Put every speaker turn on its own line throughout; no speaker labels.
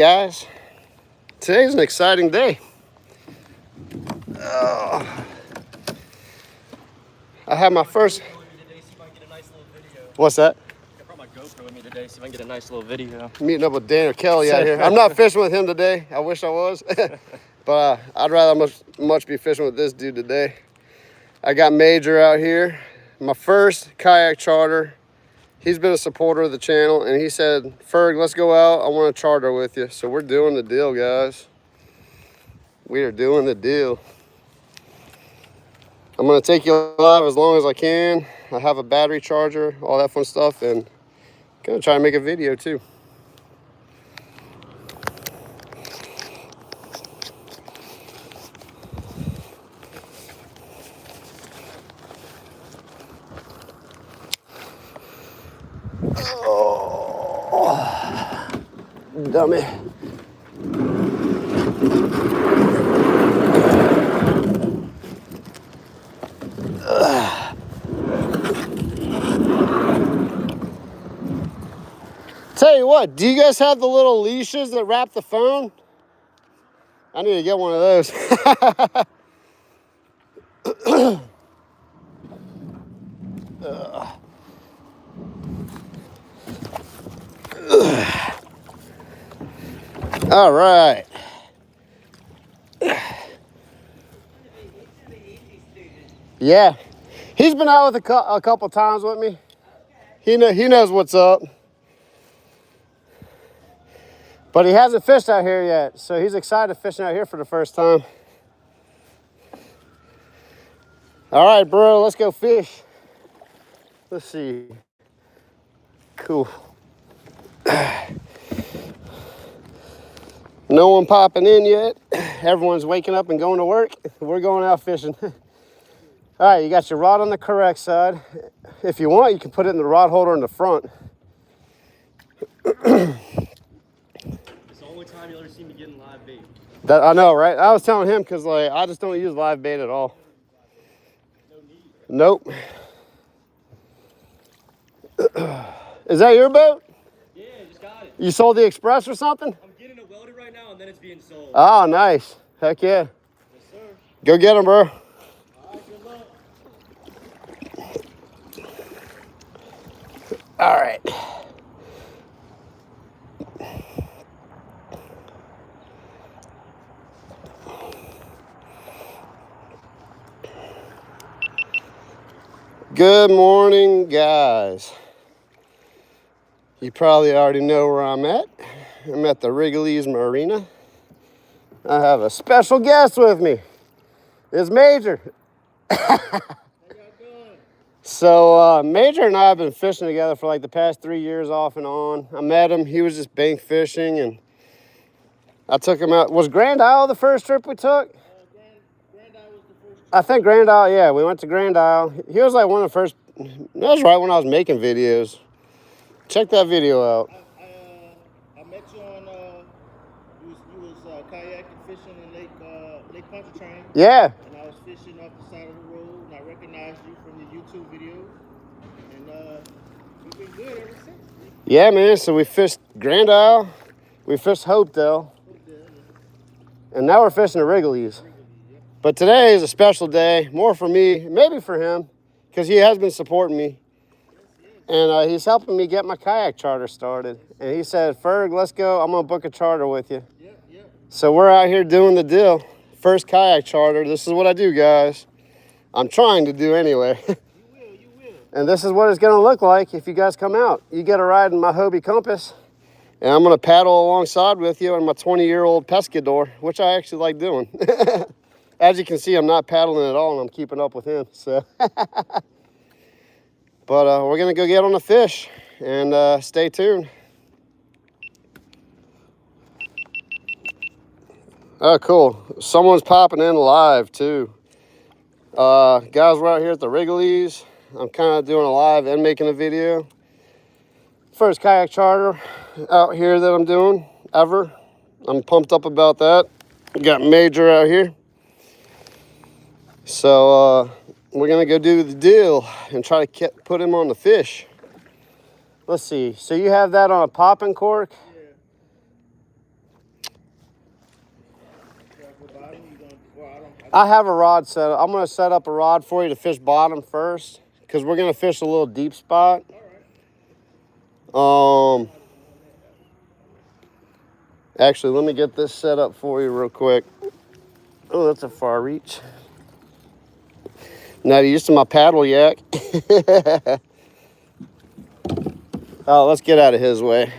Guys, today's an exciting day. I have my first. What's that?
I brought my GoPro with me today, see if I can get a nice little video.
Meeting up with Daniel Kelly out here. I'm not fishing with him today. I wish I was, but I'd rather much be fishing with this dude today. I got Major out here, my first kayak charter. He's been a supporter of the channel, and he said, Ferg, let's go out. I want to charter with you. So we're doing the deal, guys. We are doing the deal. I'm going to take you live as long as I can. I have a battery charger, all that fun stuff, and I'm going to try to make a video too. Oh, dummy. Tell you what, do you guys have the little leashes that wrap the phone? I need to get one of those. All right. Yeah, he's been out with a couple times with me. He knows what's up. But he hasn't fished out here yet, so he's excited fishing out here for the first time. All right, bro, let's go fish. Let's see. Cool. No one popping in yet. Everyone's waking up and going to work. We're going out fishing. All right, you got your rod on the correct side. If you want, you can put it in the rod holder in the front.
Time you'll ever see me getting live bait.
That I know, right? I was telling him because like I just don't use live bait at all.
No need.
Nope. Is that your boat?
Yeah, just got it.
You sold the Express or something?
I'm getting it welded right now and then it's being sold.
Oh, nice. Heck yeah.
Yes, sir.
Go get him, bro.
All right, good luck.
All right. Good morning, guys. You probably already know where I'm at. I'm at the Wrigley's Marina. I have a special guest with me. It's Major.
How y'all doing?
So Major and I have been fishing together for like the past 3 years off and on. I met him. He was just bank fishing, and I took him out. Was Grand Isle the first trip we took?
Grand Isle was the first trip.
I think Grand Isle, yeah. We went to Grand Isle. He was like one of the first. That was right when I was making videos. Check that video out.
I met you on, you was kayaking fishing in Lake Pontchartrain.
Yeah.
And I was fishing off the side of the road, and I recognized you from the YouTube videos. And you've been good ever since.
Yeah, man. So we fished Grand Isle. We fished Hopedale. And now we're fishing the Wrigley's. But today is a special day, more for me, maybe for him, because he has been supporting me. And he's helping me get my kayak charter started. And he said, Ferg, let's go. I'm going to book a charter with you.
Yep.
So we're out here doing the deal. First kayak charter. This is what I do, guys. I'm trying to do anyway.
You will.
And this is what it's going to look like if you guys come out. You get a ride in my Hobie Compass. And I'm going to paddle alongside with you on my 20-year-old Pescador, which I actually like doing. As you can see, I'm not paddling at all, and I'm keeping up with him. So, but we're going to go get on the fish, and stay tuned. Oh, cool. Someone's popping in live, too. Guys, we're out here at the Wrigley's. I'm kind of doing a live and making a video. First kayak charter out here that I'm doing ever. I'm pumped up about that. Got Major out here. So we're gonna go do the deal and try to put him on the fish. Let's see. So you have that on a popping cork?
Yeah. What bottom you going? Well, I don't.
I have a rod set up. I'm gonna set up a rod for you to fish bottom first, because we're gonna fish a little deep spot.
All right.
Actually, let me get this set up for you real quick. Oh, that's a far reach. Not used to my paddle yak. Oh, let's get out of his way.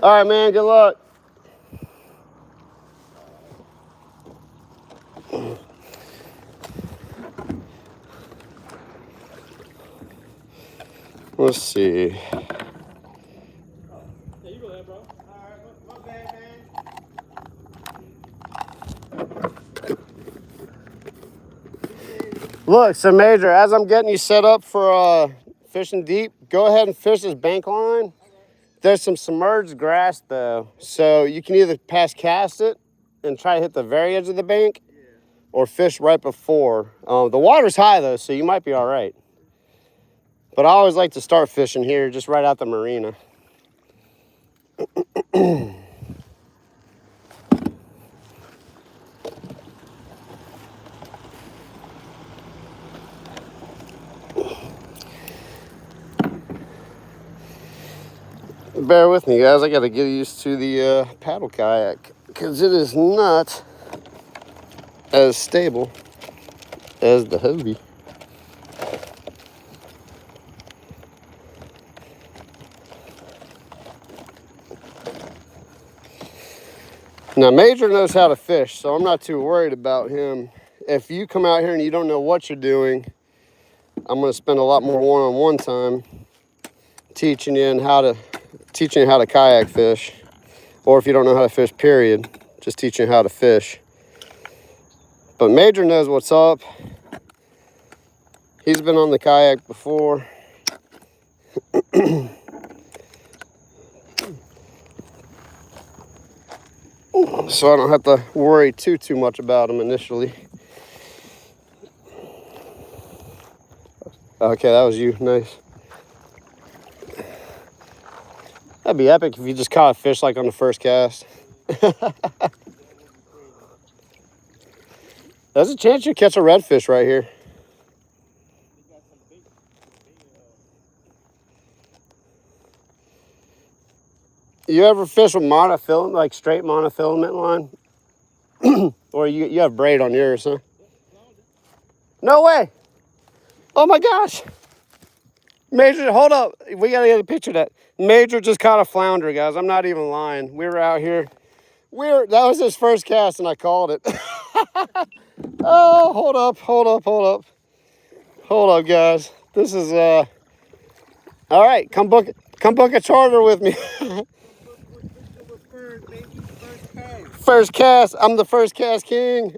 All right, man, good luck. Let's see.
Yeah, you go ahead, bro. All right, my bad, man.
Look, so Major, as I'm getting you set up for fishing deep, go ahead and fish this bank line. There's some submerged grass though, so you can either pass cast it and try to hit the very edge of the bank, or fish right before. The water's high though, so you might be all right. But I always like to start fishing here, just right out the marina. Bear with me, guys. I got to get used to the paddle kayak, because it is not as stable as the Hobie. Now, Major knows how to fish, so I'm not too worried about him. If you come out here and you don't know what you're doing, I'm going to spend a lot more one-on-one time teaching you how to kayak fish. Or if you don't know how to fish, period, just teaching you how to fish. But Major knows what's up. He's been on the kayak before. So I don't have to worry too much about him initially. Okay, that was you. Nice. That'd be epic if you just caught a fish like on the first cast. There's a chance you catch a redfish right here. You ever fish with monofilament, like straight monofilament line? Or you have braid on yours, huh? No way. Oh my gosh. Major, hold up. We gotta get a picture of that. Major just caught a flounder, guys. I'm not even lying. We were out here. That was his first cast and I called it. Oh, hold up, guys. This is all right. Come book a charter with me. First cast. I'm the first cast king.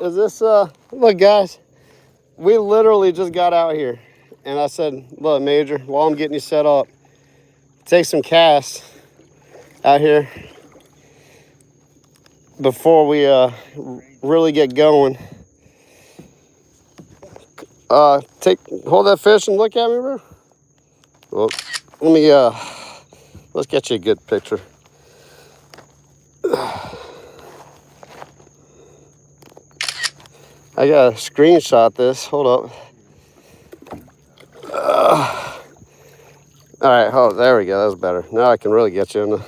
Is this look, guys, we literally just got out here and I said, look, Major, while I'm getting you set up, take some casts out here before we really get going. Hold that fish and look at me, bro. Well, let me let's get you a good picture. I gotta screenshot this. Hold up. All right, oh, there we go. That's better. Now I can really get you in the.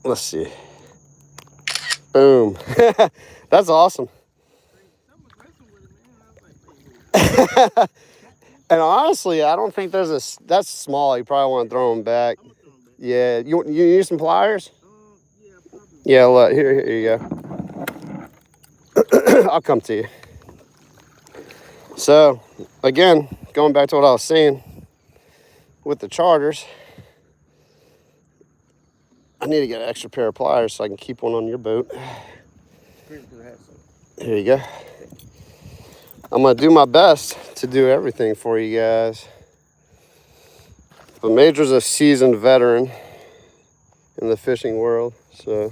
Let's see. Boom. That's awesome. And honestly, I don't think there's that's small. You probably want to throw them back. Yeah, you use some pliers? Yeah, look, here you go. I'll come to you. So, again, going back to what I was saying with the charters, I need to get an extra pair of pliers so I can keep one on your boat. Here you go. I'm going to do my best to do everything for you guys. But Major's a seasoned veteran in the fishing world, so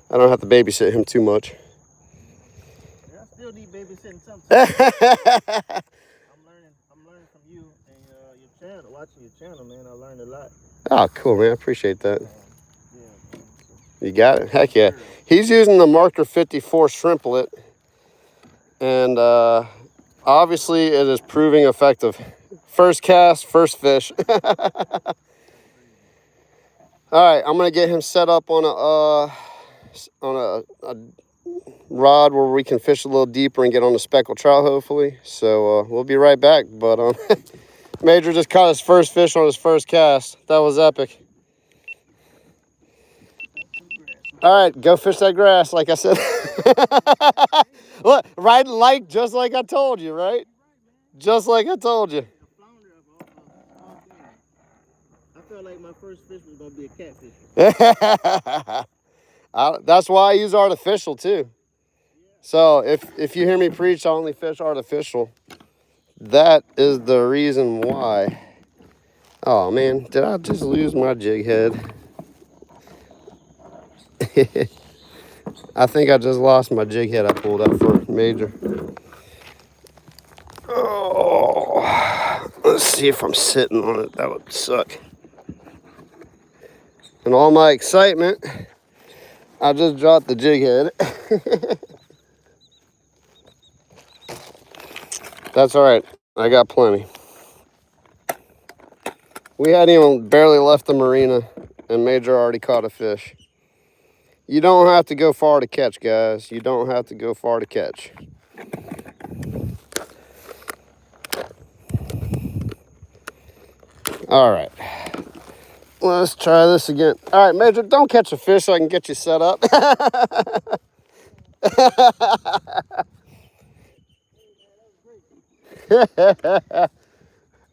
I don't have to babysit him too much.
I still need babysitting sometimes. I'm learning from you and your channel, watching your channel, man. I learned a lot.
Oh, cool, man. I appreciate that.
Yeah, man.
You got it? Heck yeah. He's using the Marker 54 shrimplet. And obviously it is proving effective. First cast, first fish. All right, I'm gonna get him set up on a rod where we can fish a little deeper and get on the speckled trout, hopefully. So we'll be right back. But Major just caught his first fish on his first cast. That was epic. All right, go fish that grass, like I said. Look, riding light, just like I told you, right? Just like I told you.
I felt like my first fish was gonna be a catfish.
That's why I use artificial too. So if you hear me preach, I only fish artificial. That is the reason why. Oh man, did I just lose my jig head? I think I just lost my jig head I pulled up for Major. Oh, let's see if I'm sitting on it. That would suck. In all my excitement, I just dropped the jig head. That's all right. I got plenty. We hadn't even barely left the marina and Major already caught a fish. You don't have to go far to catch, guys. You don't have to go far to catch. All right. Let's try this again. All right, Major, don't catch a fish so I can get you set up.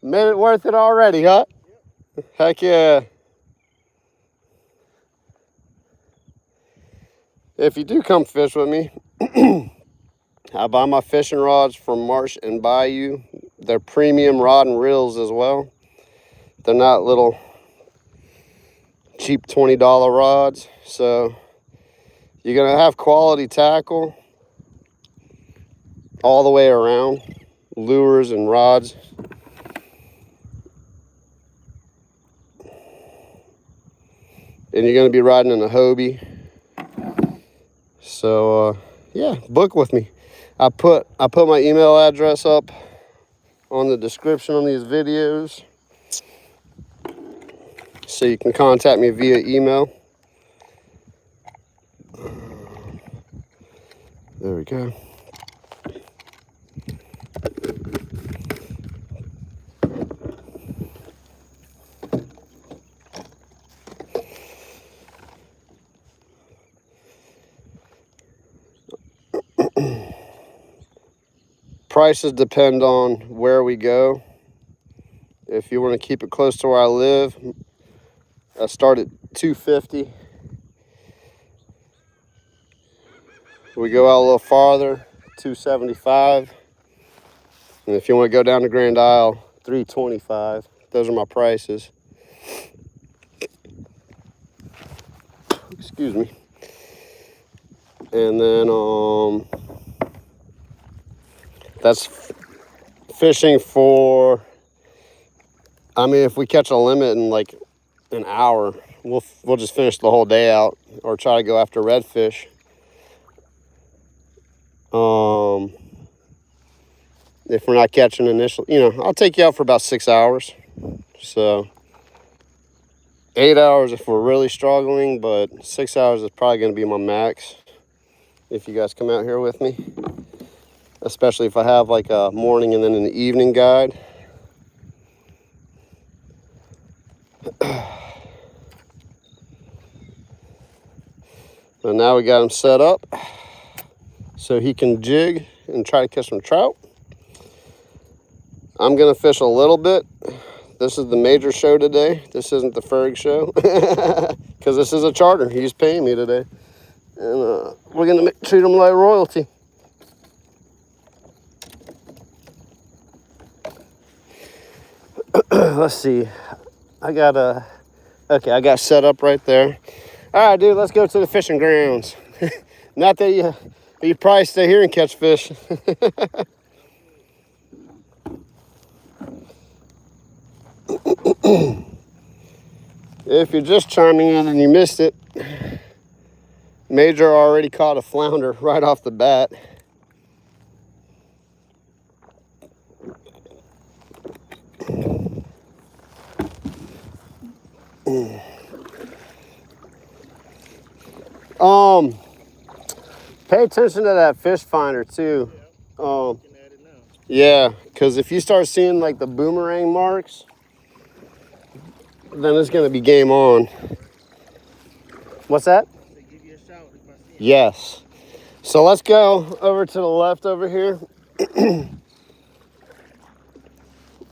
Made it worth it already, huh? Yep. Heck yeah. If you do come fish with me, I buy my fishing rods from Marsh and Bayou. They're premium rod and reels as well. They're not little cheap $20 rods. So you're gonna have quality tackle all the way around, lures and rods. And you're gonna be riding in a Hobie. So yeah, book with me. I put my email address up on the description on these videos, so you can contact me via email. There we go. Prices depend on where we go. If you want to keep it close to where I live, I start at $250. We go out a little farther, $275. And if you want to go down to Grand Isle, $325. Those are my prices. Excuse me. And then that's fishing for, I mean, if we catch a limit in like an hour, we'll just finish the whole day out or try to go after redfish. If we're not catching initial, I'll take you out for about 6 hours. So 8 hours if we're really struggling, but 6 hours is probably going to be my max if you guys come out here with me, especially if I have like a morning and then an evening guide. And now we got him set up so he can jig and try to catch some trout. I'm gonna fish a little bit. This is the Major show today. This isn't the Ferg show, because this is a charter. He's paying me today, and we're gonna treat him like royalty. Let's see. I got set up right there. All right, dude, let's go to the fishing grounds. Not that you probably stay here and catch fish. If you're just chiming in and you missed it, Major already caught a flounder right off the bat. Pay attention to that fish finder too.
Looking at it now.
Yeah, because if you start seeing like the boomerang marks, then it's gonna be game on. What's that?
They give you a shout if I see it.
Yes. So let's go over to the left over here.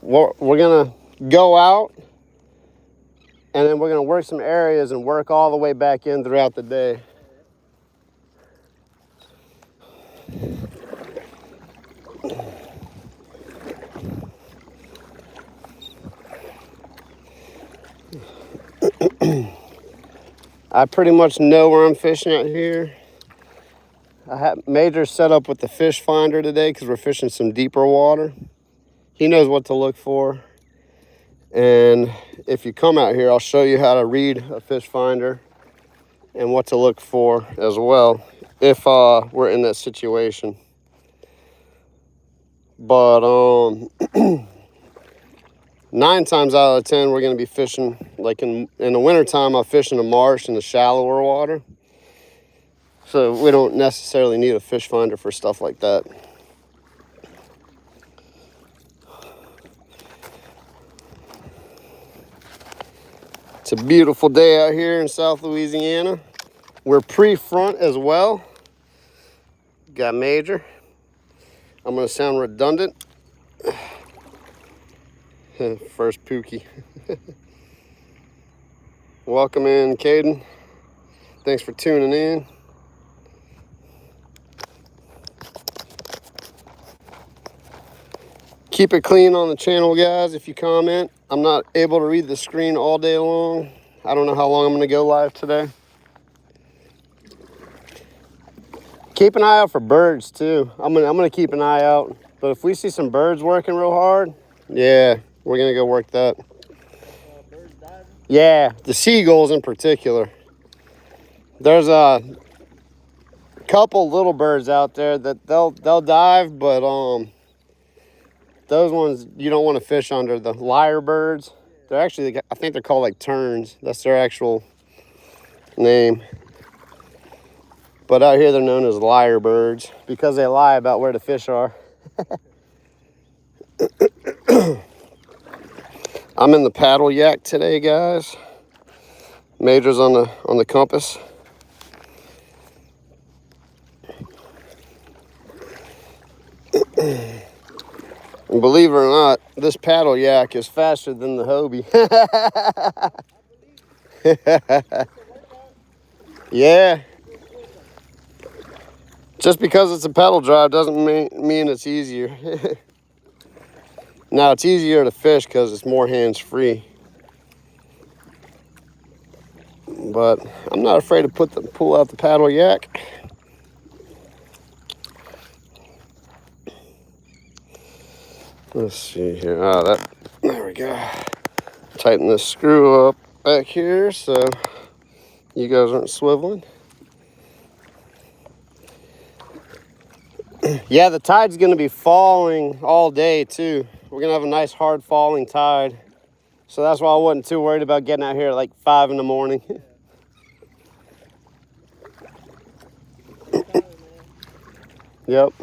We're gonna go out, and then we're gonna work some areas and work all the way back in throughout the day. I pretty much know where I'm fishing out here. I have Major set up with the fish finder today because we're fishing some deeper water. He knows what to look for. And if you come out here, I'll show you how to read a fish finder and what to look for as well if we're in that situation. But 9 times out of 10, we're going to be fishing, like in the wintertime, I fish in the marsh in the shallower water. So we don't necessarily need a fish finder for stuff like that. It's a beautiful day out here in South Louisiana. We're pre-front as well. Got Major. I'm going to sound redundant. First Pookie. Welcome in, Caden. Thanks for tuning in. Keep it clean on the channel, guys, if you comment. I'm not able to read the screen all day long. I don't know how long I'm going to go live today. Keep an eye out for birds, too. I'm gonna keep an eye out. But if we see some birds working real hard, yeah, we're going to go work that.
Birds diving.
Yeah, the seagulls in particular. There's a couple little birds out there that they'll dive, but those ones you don't want to fish under. The lyre birds, they're actually, I think they're called like terns. That's their actual name. But out here they're known as lyre birds because they lie about where the fish are. I'm in the paddle yak today, guys. Major's on the compass. And believe it or not, this paddle yak is faster than the Hobie. Yeah. Just because it's a pedal drive doesn't mean it's easier. Now, it's easier to fish because it's more hands-free. But I'm not afraid to pull out the paddle yak. Let's see here. There we go. Tighten this screw up back here so you guys aren't swiveling. Yeah, the tide's gonna be falling all day too. We're gonna have a nice hard falling tide. So that's why I wasn't too worried about getting out here at like 5 in the morning. Yep.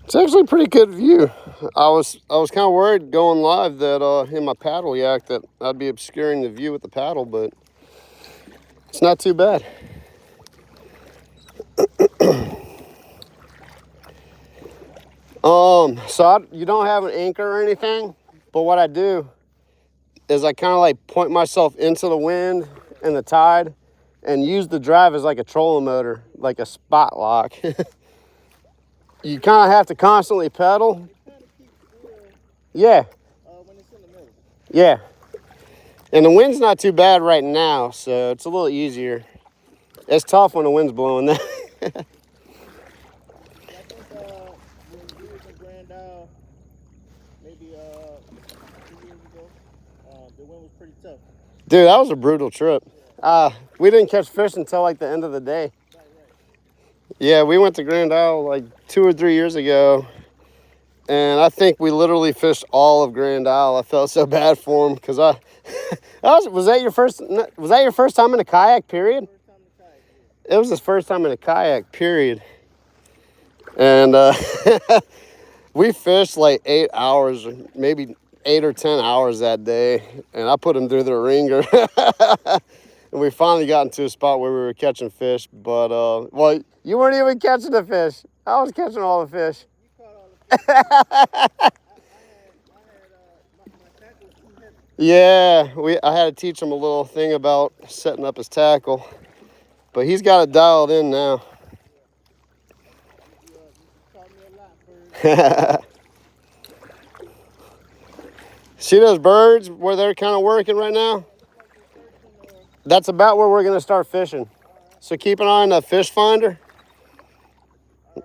It's actually a pretty good view. I was kind of worried going live that in my paddle yak that I'd be obscuring the view with the paddle, but it's not too bad. So you don't have an anchor or anything, but what I do is I kind of like point myself into the wind and the tide and use the drive as like a trolling motor, like a spot lock. You kind of have to constantly pedal. Yeah.
When it's in the middle.
Yeah. And the wind's not too bad right now, so it's a little easier. It's tough when the wind's blowing.
Yeah, I think when we was in Grand Isle, maybe 2 years ago, the wind was pretty tough.
Dude, that was a brutal trip. We didn't catch fish until like the end of the day.
Right.
Yeah, we went to Grand Isle like 2 or 3 years ago, and I think we literally fished all of Grand Isle. I felt so bad for him because was that your first time in a kayak? Period.
First time in the kayak. Yeah.
It was his first time in a kayak. Period. And we fished like 8 hours, maybe 8 or 10 hours that day, and I put him through the ringer. And we finally got into a spot where we were catching fish, but well, you weren't even catching the fish. I was catching all the fish.
You caught all the fish. My tackle was too heavy.
Yeah, I had to teach him a little thing about setting up his tackle, but he's got it dialed in now.
You taught me a lot, Ferg.
See those birds where they're kind of working right now? That's about where we're going to start fishing. So keep an eye on that fish finder.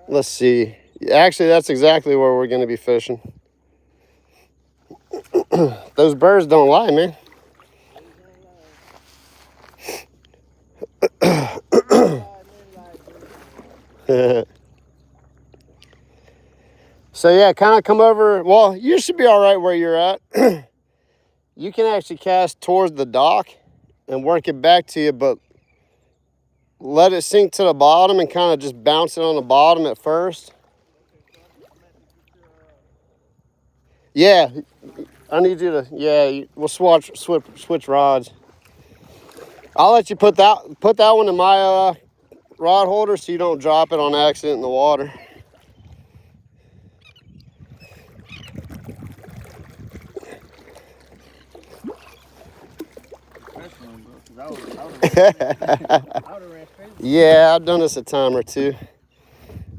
Let's see. Actually, that's exactly where we're going to be fishing. Those birds don't lie, man. So yeah, kind of come over. Well, you should be all right where you're at. You can actually cast towards the dock and work it back to you, but let it sink to the bottom and kind of just bounce it on the bottom at first. Yeah, I need you to, yeah, we'll switch rods. I'll let you put that one in my rod holder so you don't drop it on accident in the water. Yeah, I've done this a time or two.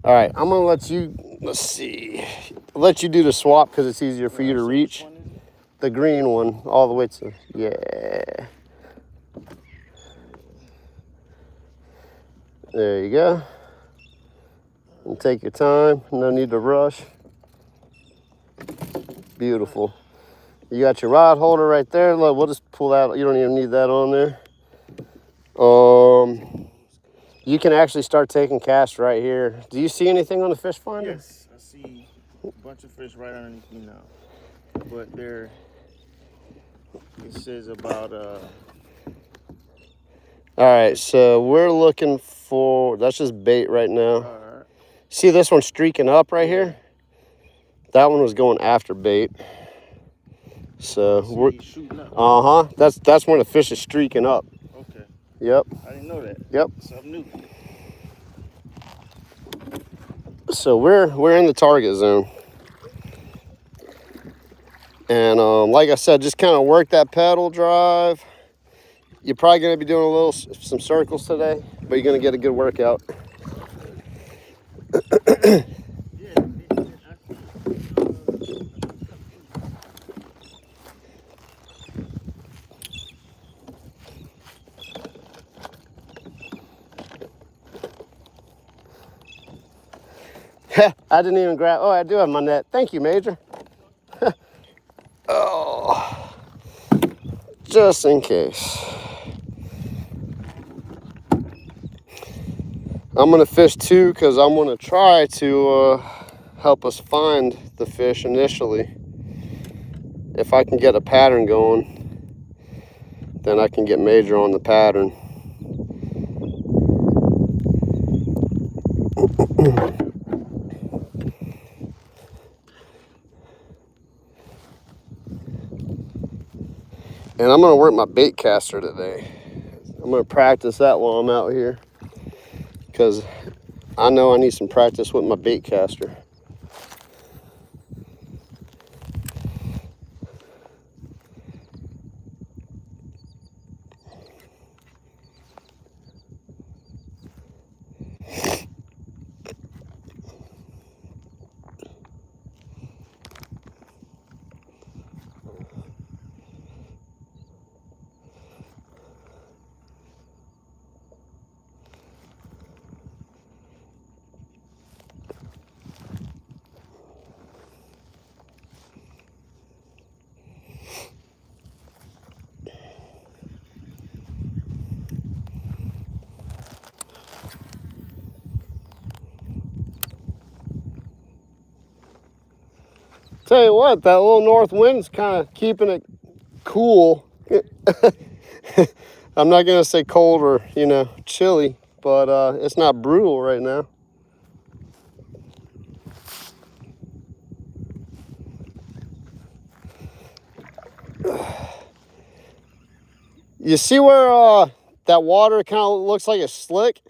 All right, I'm gonna let you, let's see, let you do the swap because it's easier for you to reach. The green one all the way to, yeah. There you go. And take your time, no need to rush. Beautiful. You got your rod holder right there. Look, we'll just pull that, you don't even need that on there. You can actually start taking casts right here. Do you see anything on the fish finder?
Yes, I see a bunch of fish right underneath me now. But it says about
All right, so we're looking for, that's just bait right now.
Right.
See this one streaking up right here? That one was going after bait. So we're
shooting up.
That's when the fish is streaking up.
Okay.
Yep.
I didn't know that.
Yep.
Something new.
So we're in the target zone. And like I said, just kind of work that pedal drive. You're probably going to be doing some circles today, but you're going to get a good workout. I didn't even grab, oh, I do have my net. Thank you, Major. Oh, just in case. I'm gonna fish too because I'm gonna try to help us find the fish initially. If I can get a pattern going, then I can get Major on the pattern. And I'm gonna work my bait caster today. I'm gonna practice that while I'm out here because I know I need some practice with my bait caster. Tell you what, that little north wind's kind of keeping it cool. I'm not gonna say cold or, you know, chilly, but it's not brutal right now. You see where that water kind of looks like it's slick?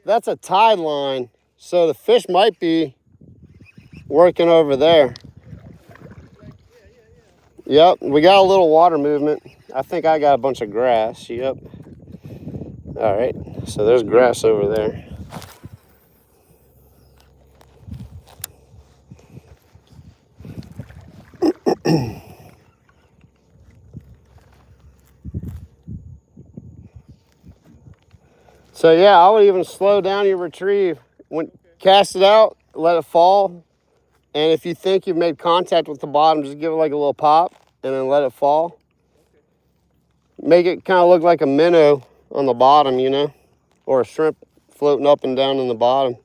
That's a tide line, so the fish might be working over there. Yep, we got a little water movement. I think I got a bunch of grass. Yep. All right, so there's grass over there. So yeah, I would even slow down your retrieve. Cast it out, let it fall, and if you think you've made contact with the bottom, just give it like a little pop, and then let it fall. Make it kind of look like a minnow on the bottom, you know, or a shrimp floating up and down in the bottom.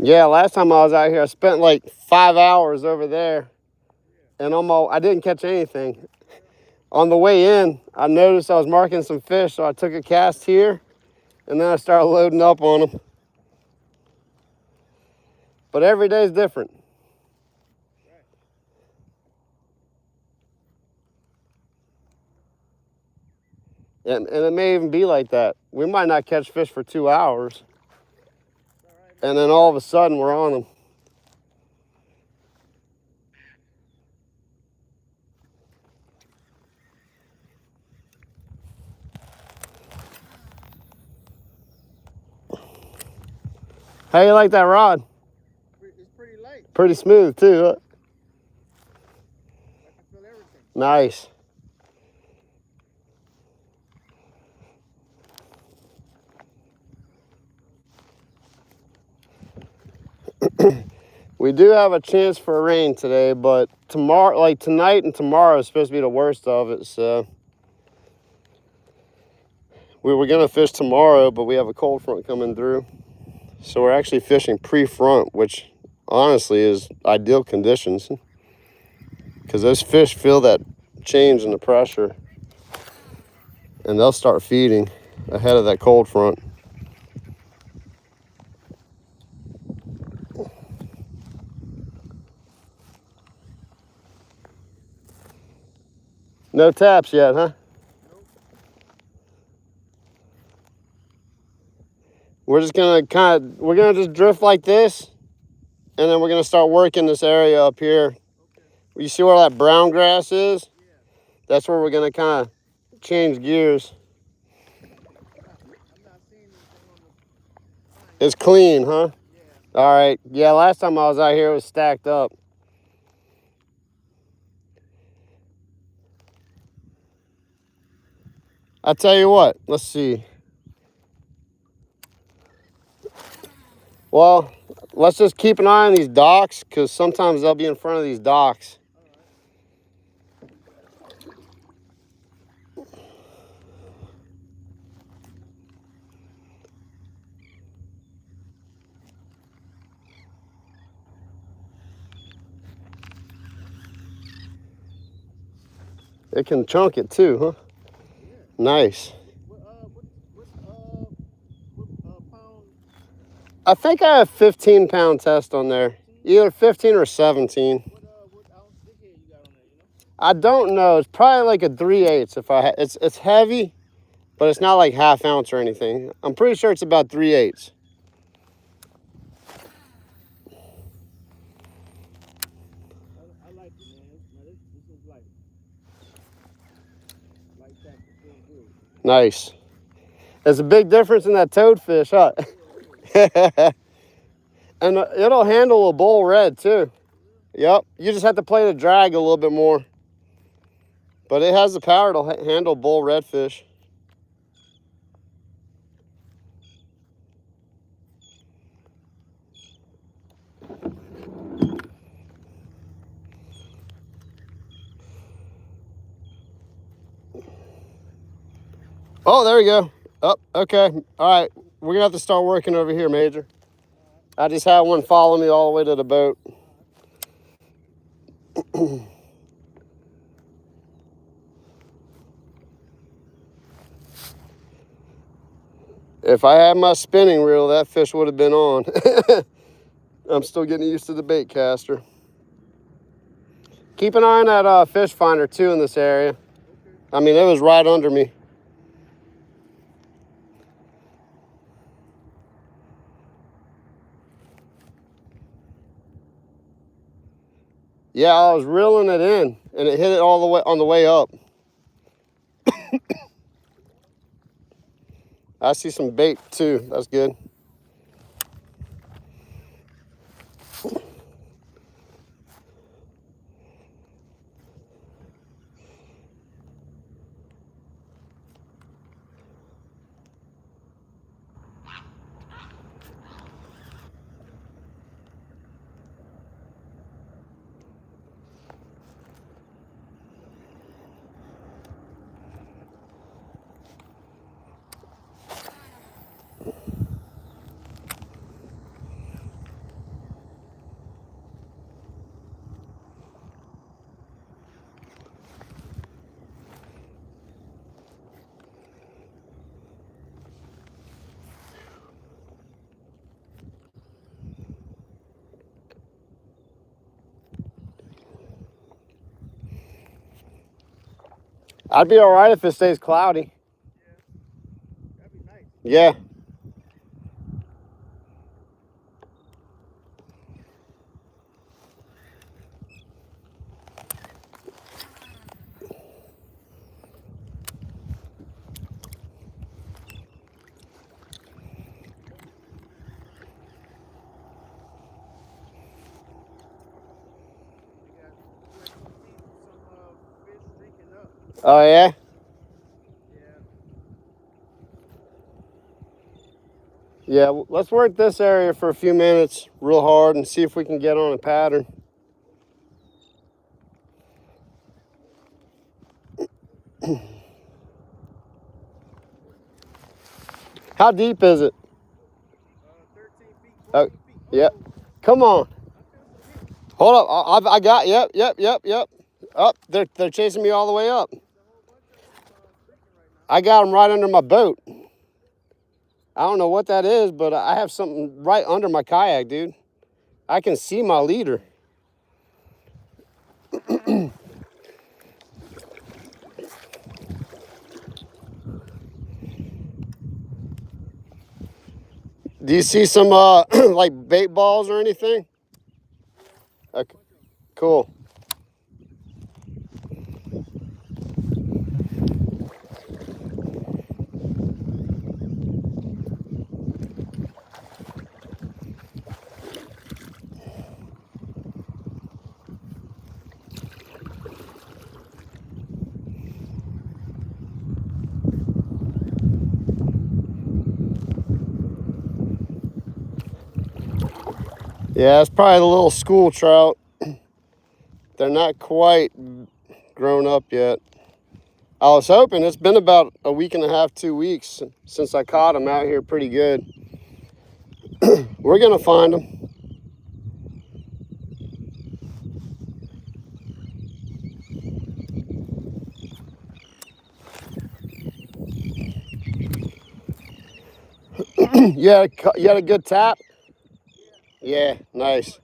Yeah, last time I was out here, I spent like 5 hours over there, and I didn't catch anything. On the way in, I noticed I was marking some fish, so I took a cast here, and then I started loading up on them. But every day is different. And it may even be like that. We might not catch fish for 2 hours, and then all of a sudden we're on them. How you like that rod?
It's pretty light.
Pretty smooth too, huh?
I can feel everything.
Nice. We do have a chance for rain today, but tomorrow, like tonight and tomorrow, is supposed to be the worst of it. So we were gonna fish tomorrow, but we have a cold front coming through, so we're actually fishing pre-front, which honestly is ideal conditions because those fish feel that change in the pressure, and they'll start feeding ahead of that cold front. No taps yet, huh?
Nope.
We're just gonna we're gonna just drift like this, and then we're gonna start working this area up here.
Okay.
You see where that brown grass is?
Yeah.
That's where we're gonna kind of change gears.
I'm not seeing anything on the line.
It's clean, huh?
Yeah.
All right. Yeah, last time I was out here, it was stacked up. I'll tell you what, let's see. Well, let's just keep an eye on these docks, because sometimes they'll be in front of these docks. It can chunk it too, huh?
Yeah.
Nice.
What pound?
I think I have 15-pound test on there. Either 15 or 17.
What ounce dickhead you got on there, you know?
I don't know. It's probably like a 3/8. It's heavy, but it's not like half ounce or anything. I'm pretty sure it's about 3/8.
I like it, man. This is light. Light that to feel good.
Nice. There's a big difference in that toadfish, huh? And it'll handle a bull red too. Yep. You just have to play the drag a little bit more. But it has the power to handle bull redfish. Oh, there we go. Oh, okay. All right. We're going to have to start working over here, Major. I just had one follow me all the way to the boat. If I had my spinning reel, that fish would have been on. I'm still getting used to the bait caster. Keep an eye on that fish finder too in this area. I mean, it was right under me. Yeah, I was reeling it in, and it hit it all the way on the way up. I see some bait too. That's good. I'd be all right if it stays cloudy.
That'd be nice.
Yeah. Oh, yeah? Yeah, let's work this area for a few minutes real hard and see if we can get on a pattern. How deep is it?
13 feet, 14
Oh,
feet.
yep. Come on. Hold up. I got, yep. Up, they're chasing me all the way up. I got them right under my boat. I don't know what that is, but I have something right under my kayak, dude. I can see my leader. Do you see some like bait balls or anything? Okay, cool. Yeah, it's probably the little school trout. They're not quite grown up yet. I was hoping. It's been about a week and a half, 2 weeks since I caught them out here pretty good. We're gonna find them. You had a good tap? Yeah, nice.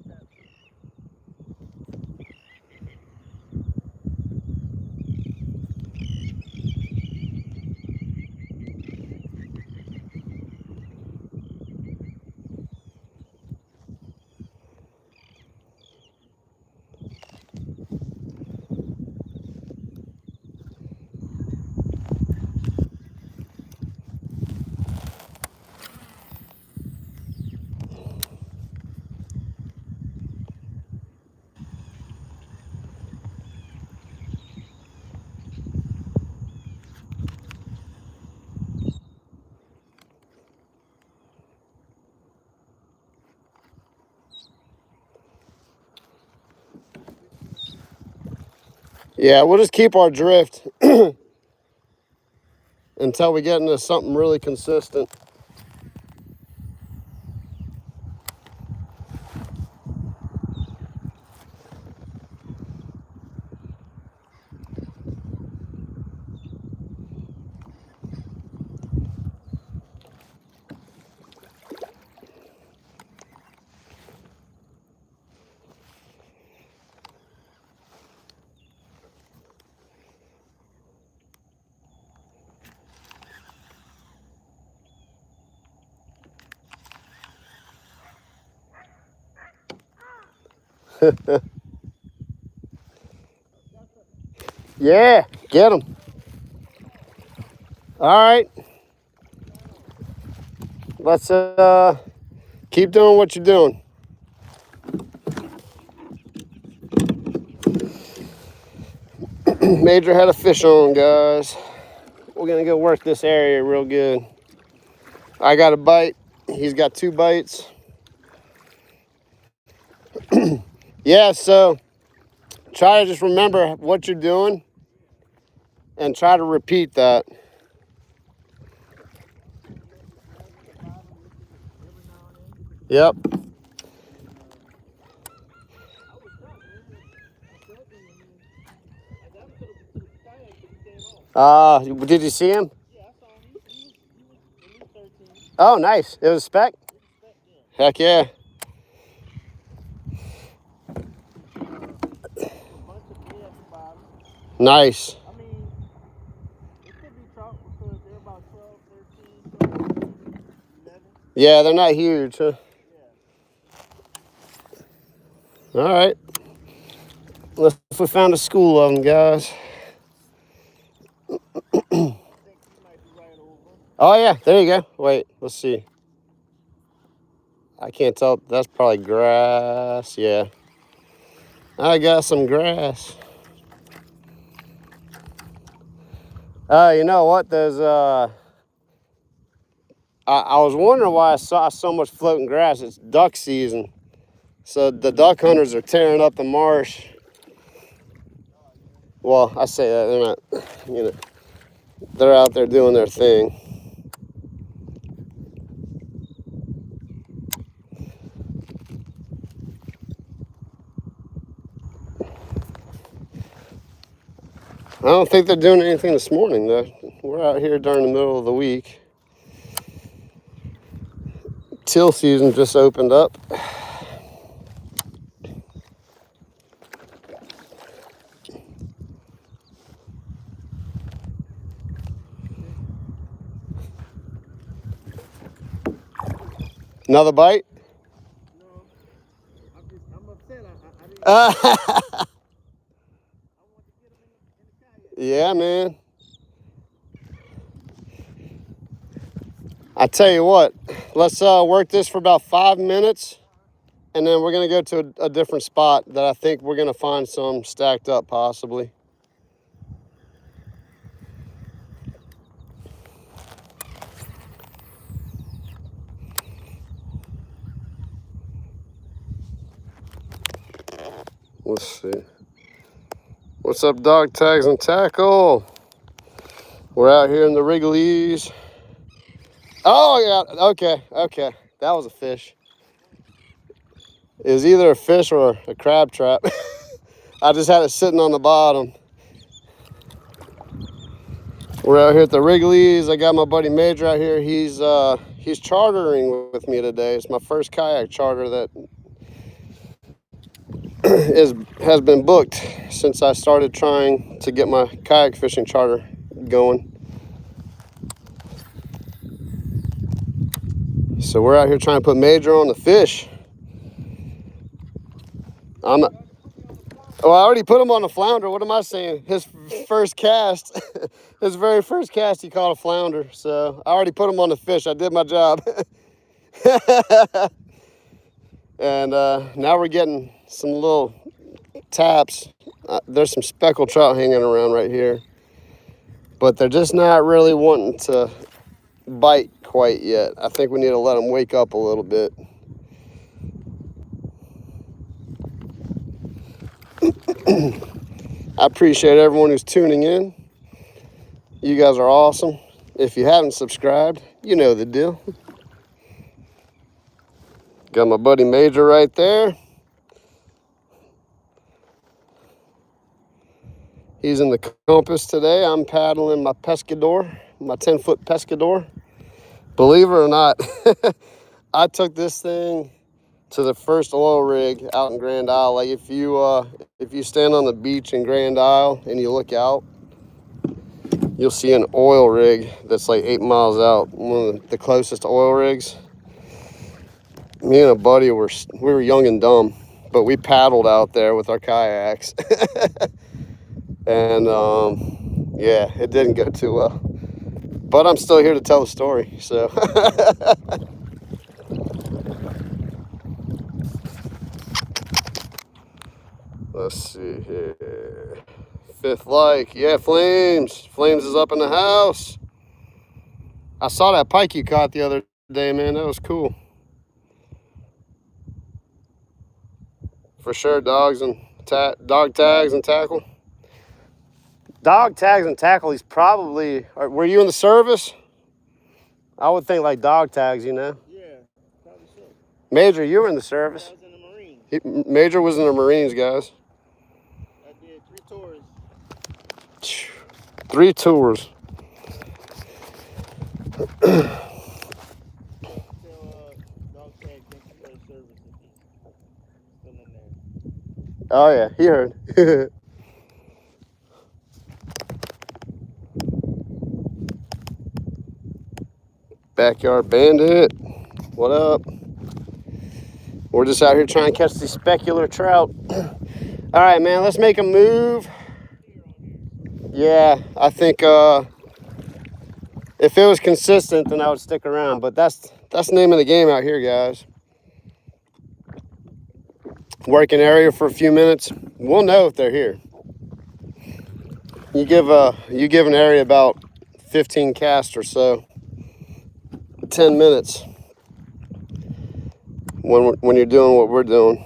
Yeah, we'll just keep our drift. until we get into something really consistent. Yeah, get them. All right. Let's keep doing what you're doing. Major had a fish on, guys. We're gonna go work this area real good. I got a bite. He's got 2 bites. Yeah, so try to just remember what you're doing and try to repeat that. Yep. Did you see him?
Yeah, I saw him. He was 13.
Oh, nice. It was a speck? Heck yeah. Nice.
I mean, it could be trout because they're about 12, 13, 11.
Yeah, they're not huge, huh?
Yeah.
All right. Let's see if we found a school of them, guys.
I think he might be right over.
Oh, yeah. There you go. Wait, let's see. I can't tell. That's probably grass. Yeah. I got some grass. You know what? There's I was wondering why I saw so much floating grass. It's duck season. So the duck hunters are tearing up the marsh. Well, I say that they're not, you know, they're out there doing their thing. I don't think they're doing anything this morning, though. We're out here during the middle of the week. Till season just opened up. Another bite?
No, I'm upset. I didn't.
Uh,
I want to get him in the kayak.
yeah, man. I tell you what, let's work this for about 5 minutes, and then we're gonna go to a different spot that I think we're gonna find some stacked up possibly. Let's see. What's up, dog tags and tackle? We're out here in the Wrigley's. Oh, yeah, okay. That was a fish. It was either a fish or a crab trap. I just had it sitting on the bottom. We're out here at the Wrigley's. I got my buddy Major out here. He's chartering with me today. It's my first kayak charter that has been booked since I started trying to get my kayak fishing charter going. So we're out here trying to put Major on the fish. Well, I already put him on a flounder. What am I saying? His first cast, his very first cast, he caught a flounder. So I already put him on the fish. I did my job. And now we're getting some little taps. There's some speckled trout hanging around right here, but they're just not really wanting to bite quite yet. I think we need to let them wake up a little bit. I appreciate everyone who's tuning in. You guys are awesome. If you haven't subscribed, you know the deal. Got my buddy Major right there. He's in the compass today. I'm paddling my pescador, my 10-foot pescador. Believe it or not, I took this thing to the first oil rig out in Grand Isle. Like if you stand on the beach in Grand Isle and you look out, you'll see an oil rig that's like 8 miles out. One of the closest oil rigs. Me and a buddy we were young and dumb, but we paddled out there with our kayaks. And yeah, it didn't go too well. But I'm still here to tell the story, so. Let's see here. Fifth like, yeah, Flames. Flames is up in the house. I saw that pike you caught the other day, man. That was cool. For sure, dog tags and tackle. Dog tags and tackle, he's probably, were you in the service? I would think like dog tags, you know?
Yeah, probably so.
Major, you were in the service.
I was in the Marines.
Major was in the Marines, guys.
I did 3 tours.
3 tours.
Dog tag, thank you for the service. Still in there.
Oh yeah, he heard. Backyard Bandit, what up? We're just out here trying to catch these specular trout. All right, man, let's make a move. Yeah, I think if it was consistent, then I would stick around. But that's the name of the game out here, guys. Work an area for a few minutes. We'll know if they're here. You give an area about 15 casts or so. 10 minutes when you're doing what we're doing.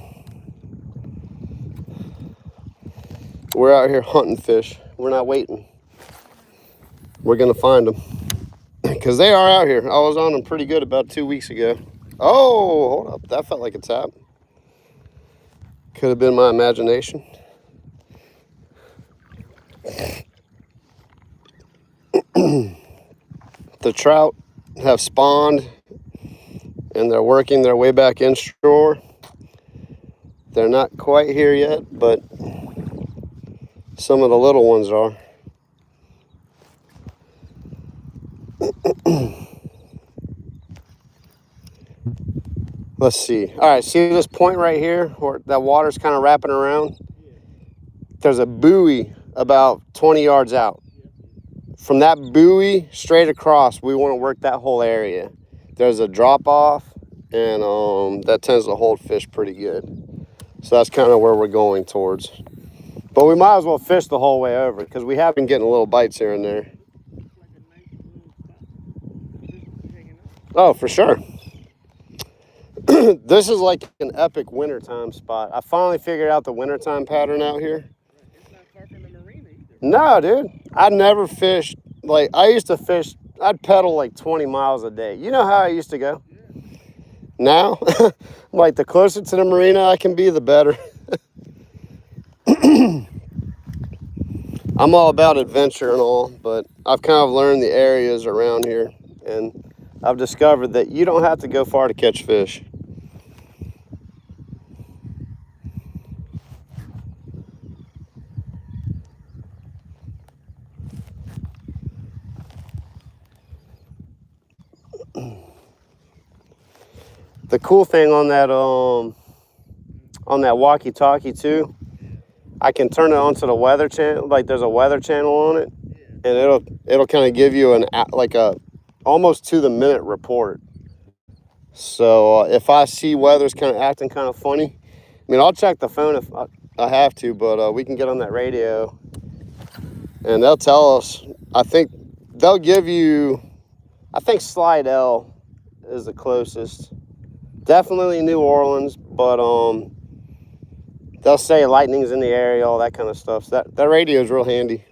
We're out here hunting fish. We're not waiting. We're gonna find them because they are out here. I was on them pretty good about 2 weeks ago. Oh, hold up, that felt like a tap. Could have been my imagination. The trout have spawned and they're working their way back inshore. They're not quite here yet, but some of the little ones are. Let's see. All right, see this point right here where that water's kind of wrapping around? There's a buoy about 20 yards out. From that buoy straight across, we want to work that whole area. There's a drop off, and that tends to hold fish pretty good. So that's kind of where we're going towards. But we might as well fish the whole way over because we have been getting little bites here and there. Oh, for sure. This is like an epic wintertime spot. I finally figured out the wintertime pattern out here.
It's not far from the marina either.
No, dude. I never fished. Like, I used to fish, I'd pedal like 20 miles a day. You know how I used to go? Yeah. Now, like, the closer to the marina I can be, the better. I'm all about adventure and all, but I've kind of learned the areas around here, and I've discovered that you don't have to go far to catch fish. The cool thing on that walkie-talkie too, I can turn it onto the weather channel. Like there's a weather channel on it, and it'll kind of give you a almost to the minute report. So if I see weather's kind of acting kind of funny, I mean I'll check the phone if I have to, but we can get on that radio, and they'll tell us. I think they'll give you. I think Slidell is the closest. Definitely New Orleans, but they'll say lightning's in the area, all that kind of stuff. So that radio is real handy.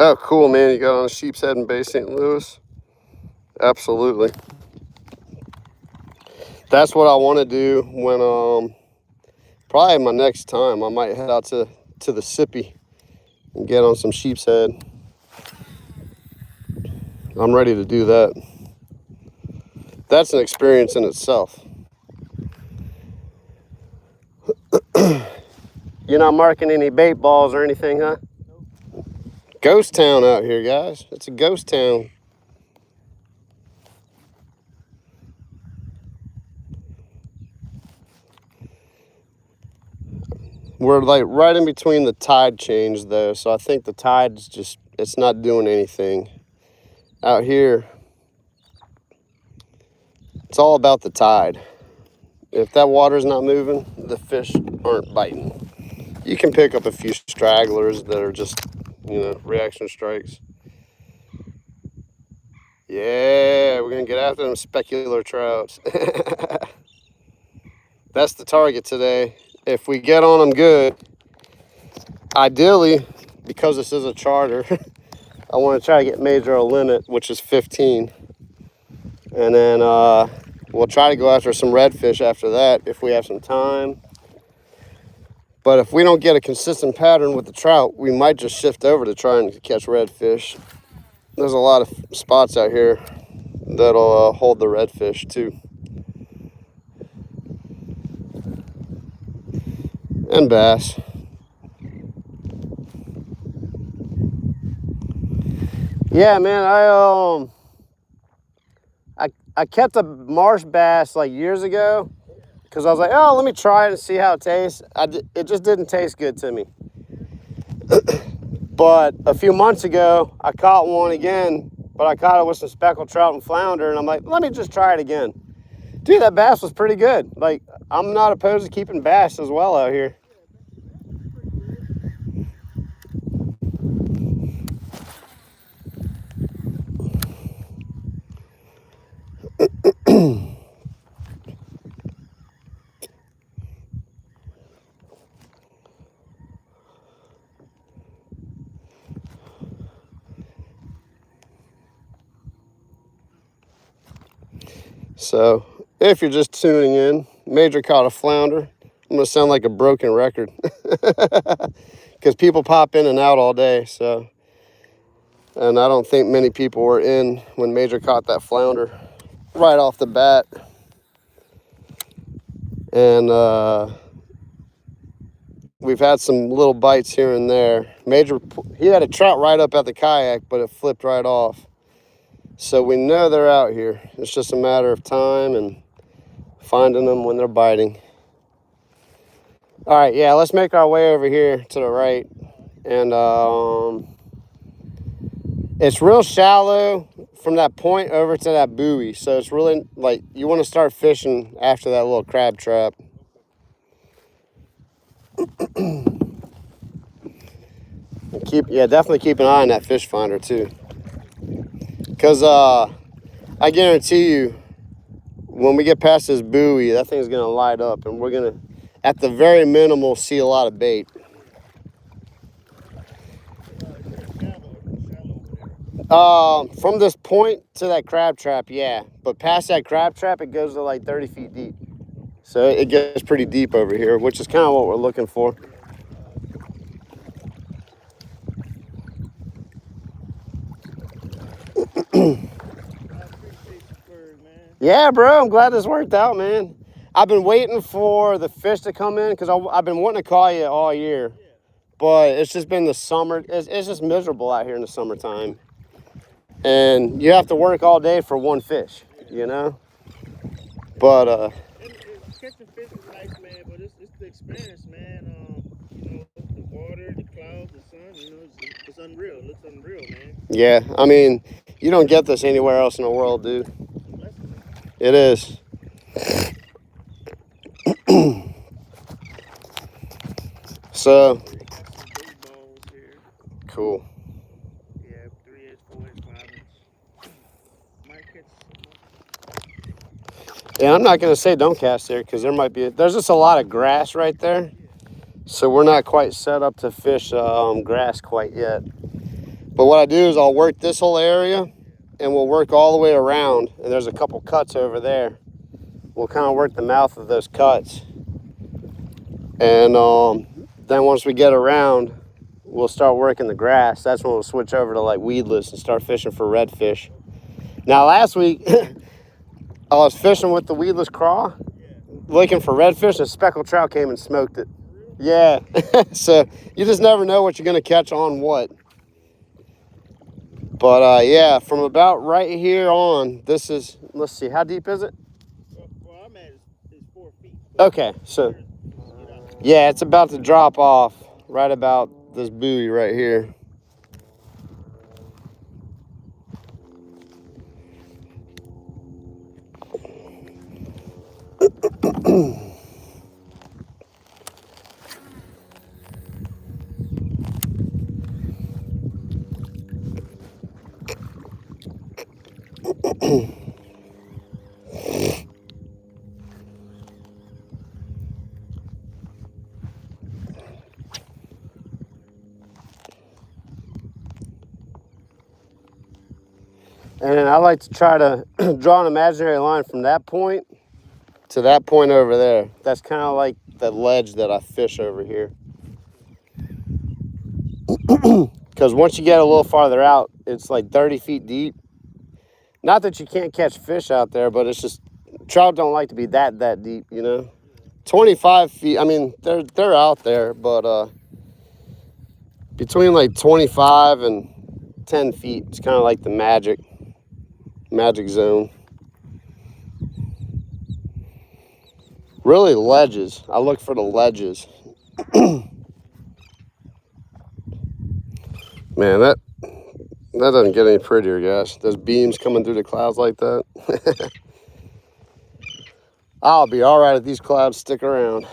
Oh, cool, man. You got on a sheep's head in Bay St. Louis? Absolutely. That's what I want to do when, probably my next time. I might head out to the Sippy and get on some sheep's head. I'm ready to do that. That's an experience in itself. You're not marking any bait balls or anything, huh?
Nope.
Ghost town out here, guys. It's a ghost town. We're like right in between the tide change though, so I think the tide's just, it's not doing anything. Out here, it's all about the tide. If that water's not moving, the fish aren't biting. You can pick up a few stragglers that are just, reaction strikes. Yeah, we're gonna get after them specular trouts. That's the target today. If we get on them good, ideally, because this is a charter, I want to try to get major a limit, which is 15. And then we'll try to go after some redfish after that if we have some time. But if we don't get a consistent pattern with the trout, we might just shift over to trying to catch redfish. There's a lot of spots out here that'll hold the redfish too. And bass. Yeah, man, I kept a marsh bass like years ago because I was like, oh, let me try it and see how it tastes. It just didn't taste good to me. But a few months ago, I caught one again, but I caught it with some speckled trout and flounder, and I'm like, let me just try it again. Dude, that bass was pretty good. Like, I'm not opposed to keeping bass as well out here. So, if you're just tuning in, Major caught a flounder. I'm gonna sound like a broken record because people pop in and out all day. So, and I don't think many people were in when Major caught that flounder right off the bat. And we've had some little bites here and there. Major, he had a trout right up at the kayak, but it flipped right off. So we know they're out here. It's just a matter of time and finding them when they're biting. All right, yeah, let's make our way over here to the right. And it's real shallow from that point over to that buoy. So it's really like you want to start fishing after that little crab trap. Definitely keep an eye on that fish finder too. Because I guarantee you, when we get past this buoy, that thing's going to light up. And we're going to, at the very minimal, see a lot of bait. From this point to that crab trap, yeah. But past that crab trap, it goes to like 30 feet deep. So it gets pretty deep over here, which is kind of what we're looking for. Yeah, bro, I'm glad this worked out, man. I've been waiting for the fish to come in because I've been wanting to call you all year. But it's just been the summer. It's just miserable out here in the summertime. And you have to work all day for one fish, you know? But,
catching fish is nice, man, but it's the experience, man. The water, the clouds, the sun, it's unreal. It looks unreal, man.
Yeah, I mean, you don't get this anywhere else in the world, dude. It is. So, cool.
Yeah, 3-inch, 4-inch, 5-inch. Might catch.
Yeah, I'm not gonna say don't cast there because there's just a lot of grass right there. So we're not quite set up to fish grass quite yet. But what I do is I'll work this whole area, and we'll work all the way around. And there's a couple cuts over there. We'll kind of work the mouth of those cuts. And then once we get around, we'll start working the grass. That's when we'll switch over to like weedless and start fishing for redfish. Now last week, I was fishing with the weedless craw, looking for redfish, and a speckled trout came and smoked it. Yeah, so you just never know what you're gonna catch on what. But yeah, from about right here on, this is, let's see, how deep is it?
Well, I'm at is 4 feet.
Okay, so yeah, it's about to drop off right about this buoy right here. And then I like to try to draw an imaginary line from that point to that point over there. That's kind of like the ledge that I fish over here. Because once you get a little farther out, it's like 30 feet deep. Not that you can't catch fish out there, but it's just, trout don't like to be that deep, you know? 25 feet, I mean, they're out there, but between like 25 and 10 feet, it's kind of like the magic zone. Really ledges. I look for the ledges. Man, that doesn't get any prettier, guys. Those beams coming through the clouds like that. I'll be all right if these clouds stick around.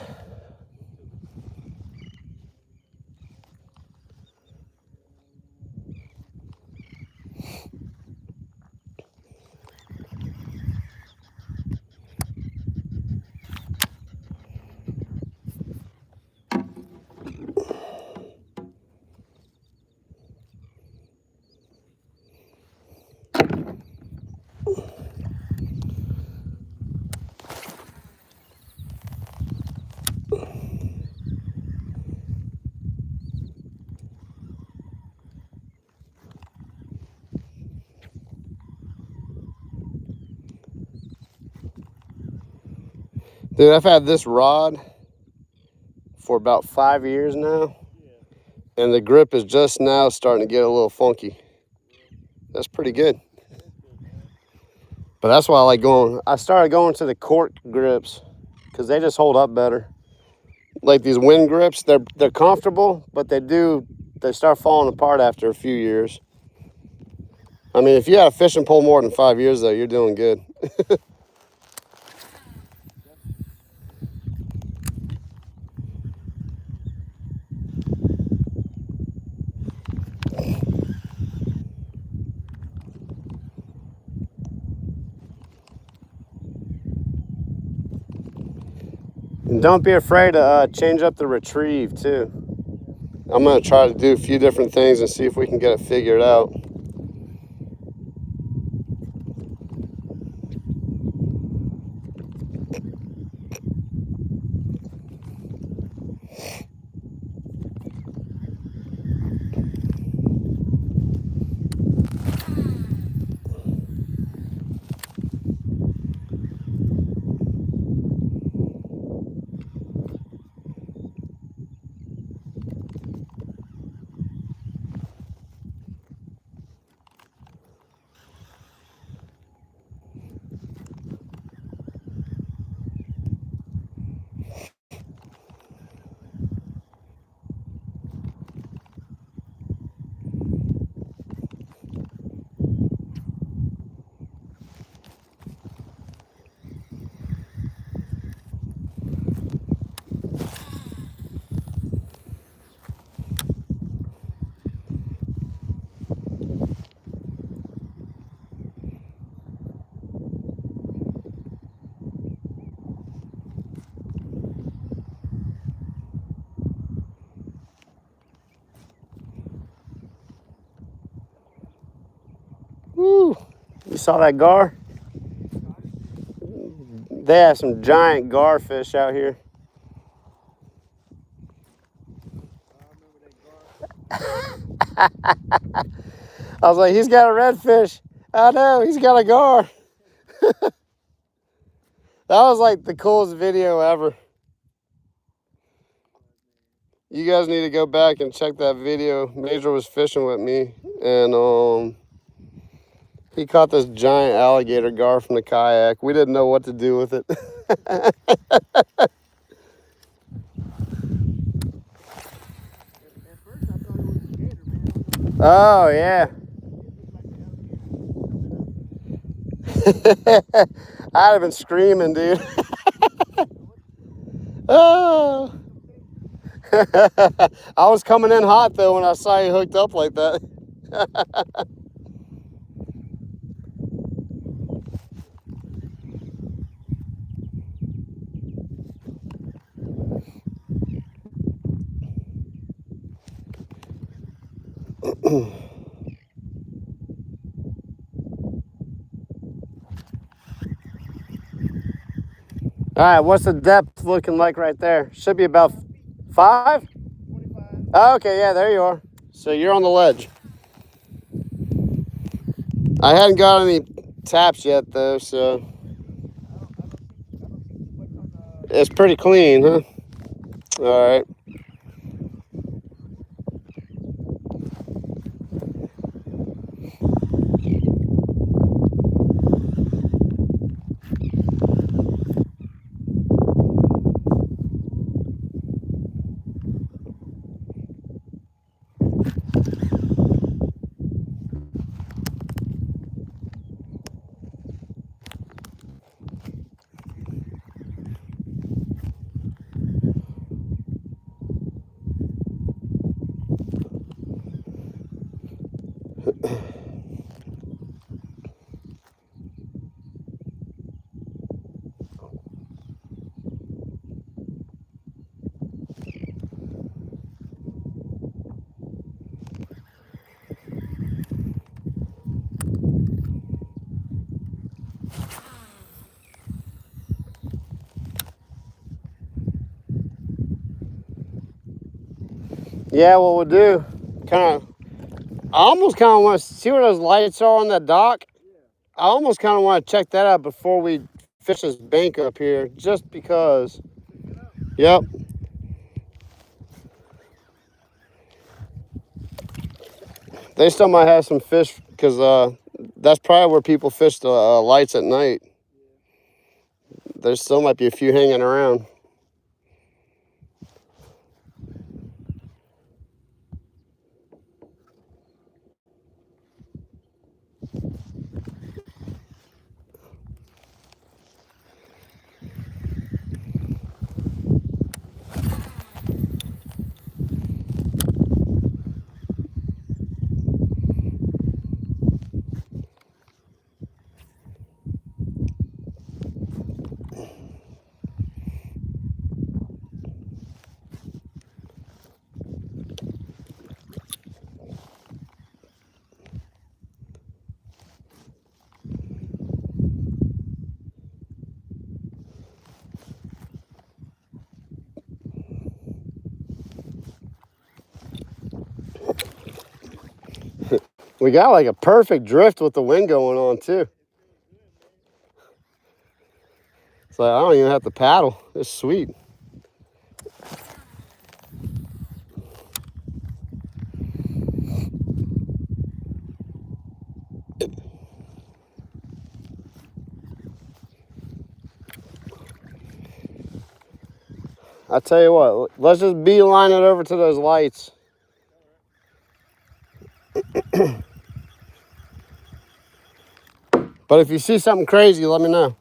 Dude, I've had this rod for about 5 years now, and the grip is just now starting to get a little funky. That's pretty good. But that's why I like going, I started going to the cork grips because they just hold up better. Like these wind grips, they're comfortable, but they start falling apart after a few years. I mean, if you had a fishing pole more than 5 years though, you're doing good. And don't be afraid to change up the retrieve too. I'm gonna try to do a few different things and see if we can get it figured out. Woo! You saw that gar? They have some giant garfish out here. I was like, he's got a redfish. I know, he's got a gar. That was like the coolest video ever. You guys need to go back and check that video. Major was fishing with me, and he caught this giant alligator gar from the kayak. We didn't know what to do with it. Oh, yeah. I'd have been screaming, dude. Oh. I was coming in hot, though, when I saw you hooked up like that. All right, what's the depth looking like right there? Should be about 5?
25.
Oh, okay, yeah, there you are. So you're on the ledge. I hadn't got any taps yet, though, so it's pretty clean, huh? All right. Yeah, what we'll do, I almost kind of want to see where those lights are on that dock. I almost kind of want to check that out before we fish this bank up here, just because. Yep. They still might have some fish, because that's probably where people fish the lights at night. There still might be a few hanging around. We got like a perfect drift with the wind going on too. It's like I don't even have to paddle. It's sweet. I tell you what, let's just beeline it over to those lights. But if you see something crazy, let me know.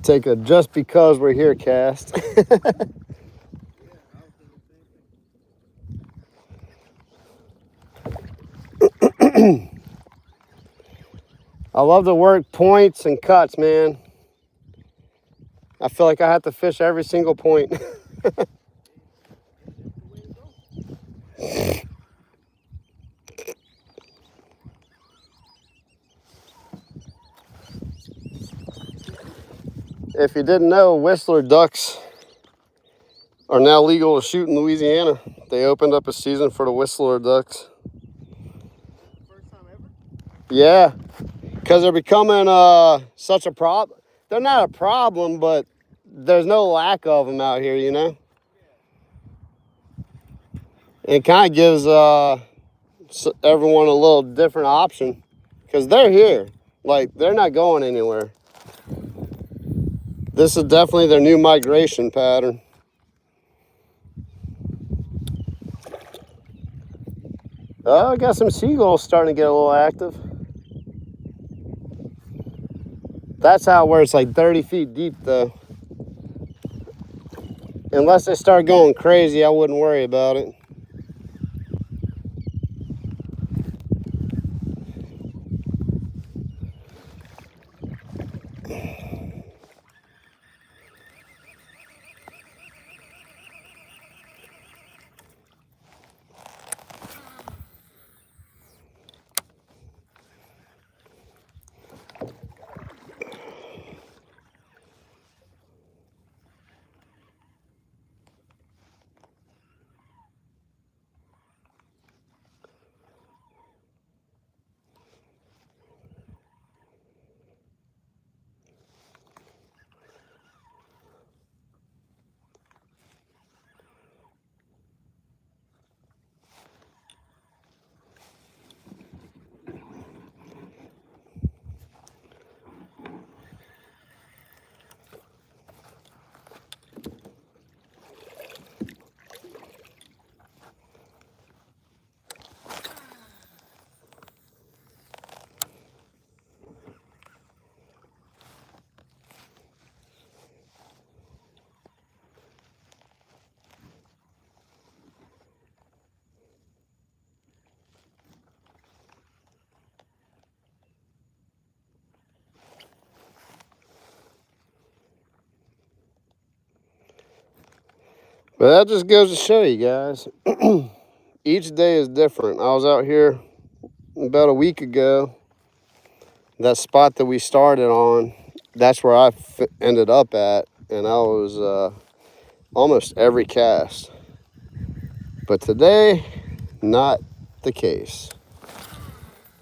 Take a just because we're here cast. I love to work points and cuts, man. I feel like I have to fish every single point. If you didn't know, Whistler ducks are now legal to shoot in Louisiana. They opened up a season for the Whistler ducks.
First time ever?
Yeah, because they're becoming such a problem. They're not a problem, but there's no lack of them out here, you know? It kind of gives everyone a little different option because they're here. Like, they're not going anywhere. This is definitely their new migration pattern. Oh, I got some seagulls starting to get a little active. That's out where it's like 30 feet deep, though. Unless they start going crazy, I wouldn't worry about it. But that just goes to show you guys, each day is different. I was out here about a week ago. That spot that we started on, that's where I ended up at, and I was almost every cast. But today, not the case.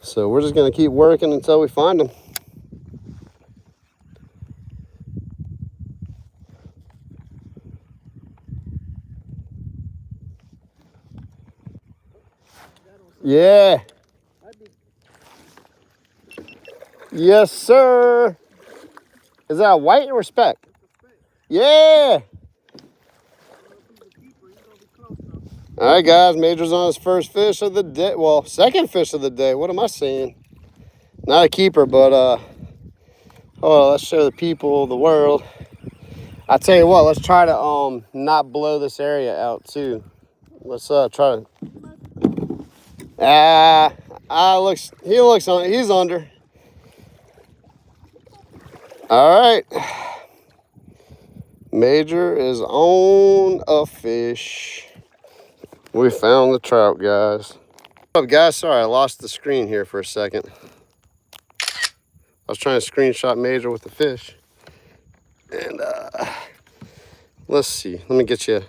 So we're just gonna keep working until we find them. Yeah. Yes, sir. Is that a white or spec? Yeah. All right, guys. Major's on his first fish of the day. Well, second fish of the day. What am I saying? Not a keeper, but oh, let's show the people, the world. I tell you what, let's try to not blow this area out too. Let's try to. He's under. All right. Major is on a fish. We found the trout, guys. What's up, guys? Sorry, I lost the screen here for a second. I was trying to screenshot Major with the fish. And let's see. Let me get you.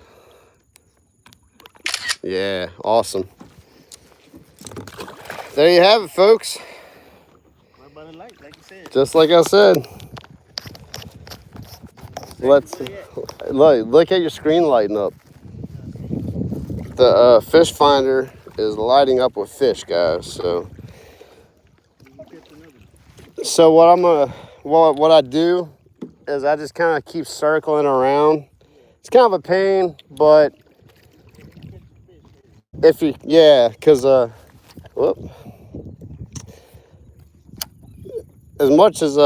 Yeah, awesome. There you have it, folks.
Right by the light, like you said.
Just like I said. Let's look at your screen lighting up. The fish finder is lighting up with fish, guys. So what I do is I just kind of keep circling around. It's kind of a pain, but if you, yeah, because as much as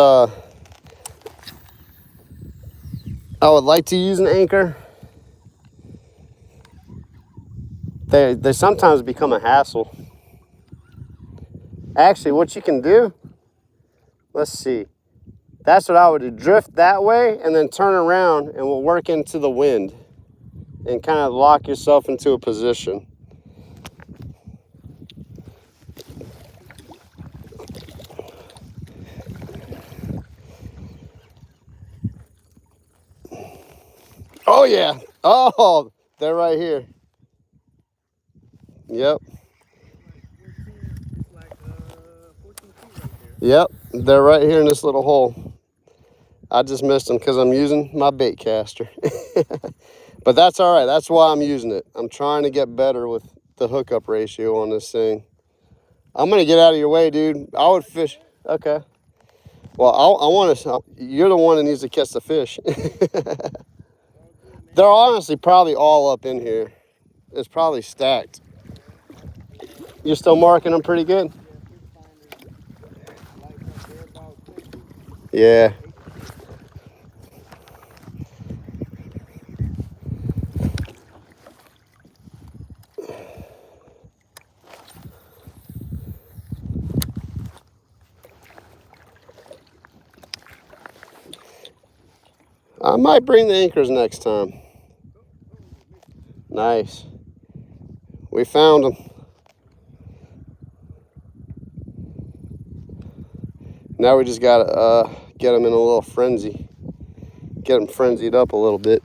I would like to use an anchor. They sometimes become a hassle. Actually, what you can do, let's see. That's what I would do. Drift that way and then turn around and we'll work into the wind and kind of lock yourself into a position. Oh yeah. Oh, they're right here. Yep.
It's like 14 feet right there.
Yep. They're right here in this little hole. I just missed them because I'm using my bait caster. But that's all right. That's why I'm using it. I'm trying to get better with the hookup ratio on this thing. I'm going to get out of your way, dude. I would fish. Okay. Well, I want to. You're the one that needs to catch the fish. They're honestly probably all up in here. It's probably stacked. You're still marking them pretty good? Yeah. I might bring the anchors next time. Nice. We found them. Now we just gotta get them in a little frenzy. Get them frenzied up a little bit.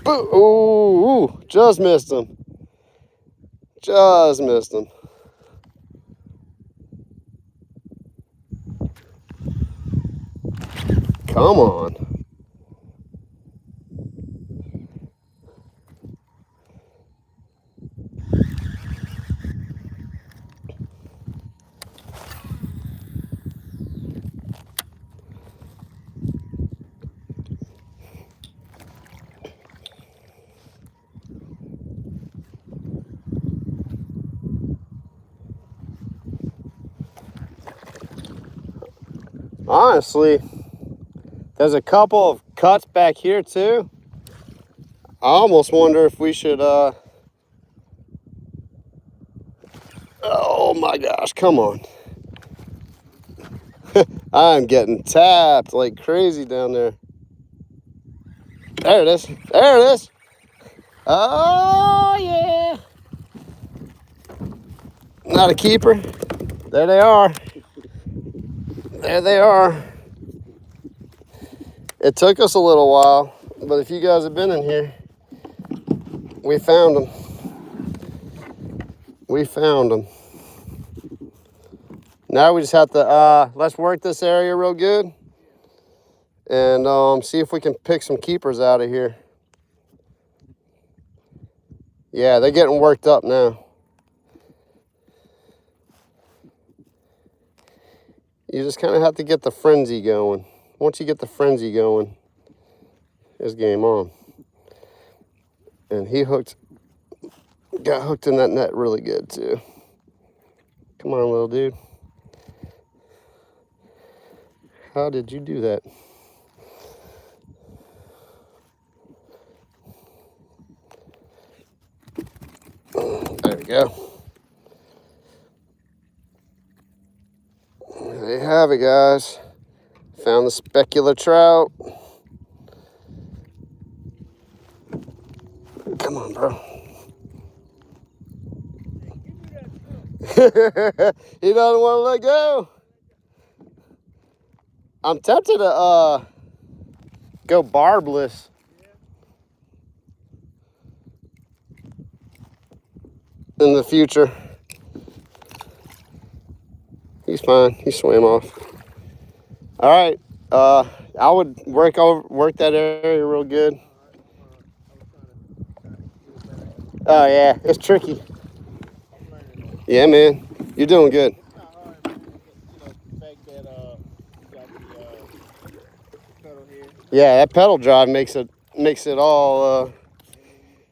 Ooh, just missed him. Just missed him. Come on. Honestly, there's a couple of cuts back here too. I almost wonder if we should, oh my gosh, come on. I'm getting tapped like crazy down there. There it is. There it is. Oh, yeah. Not a keeper. There they are. There they are. It took us a little while, but if you guys have been in here, we found them. We found them. Now we just have to, let's work this area real good and see if we can pick some keepers out of here. Yeah, they're getting worked up now. You just kind of have to get the frenzy going. Once you get the frenzy going, it's game on. And he got hooked in that net really good too. Come on, little dude. How did you do that? There we go. There you have it, guys. Found the specular trout. Come on, bro. He doesn't want to let go. I'm tempted to go barbless. in the future. He's fine. He swam off. All right. I would work that area real good. Oh yeah, it's tricky. Yeah, man, you're doing good.
It's not hard, man. The fact that you got the pedal here.
Yeah, that pedal drive makes it all.
And then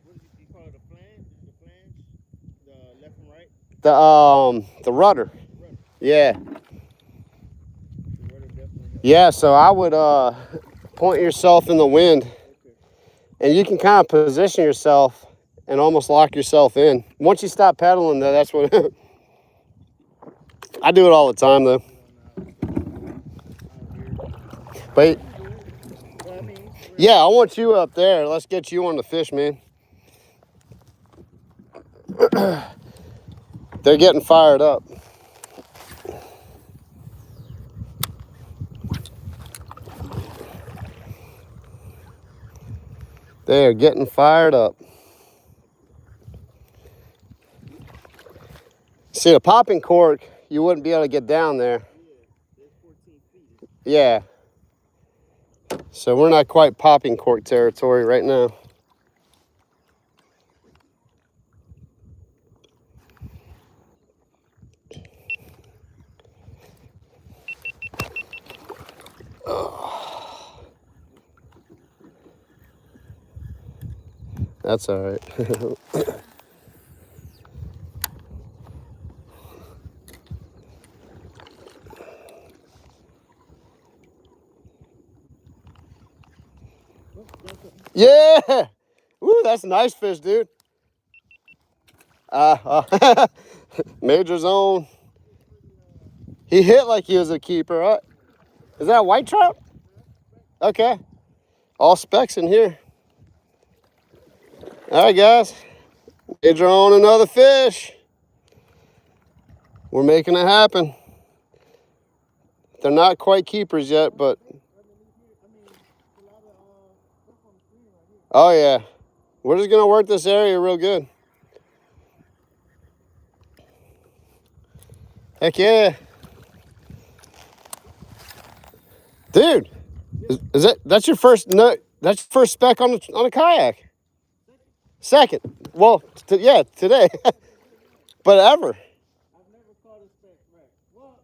what did you call it? The flange, the left and right.
The rudder.
Rudder.
Yeah.
The rudder definitely helps.
Yeah. So I would point yourself in the wind,
Okay.
and you can kind of position yourself and almost lock yourself in. Once you stop pedaling, though, that's what I do it all the time, though. But
Well, I mean,
yeah, I want you up there. Let's get you on the fish, man. They're getting fired up. They're getting fired up. See, a popping cork, you wouldn't be able to get down there.
there's 14 feet.
Yeah. So we're not quite popping cork territory right now. That's all right. Yeah. Ooh, that's a nice fish, dude. Major zone. He hit like he was a keeper, right? Is that a white trout? Okay. All specks in here. All right, guys. Major on another fish. We're making it happen. They're not quite keepers yet, but. Oh, yeah. We're just going to work this area real good. Heck yeah. Dude, that's your first that's your first speck on a kayak? Second. Well, yeah, today. But ever.
I've never caught a speck wreck. Well,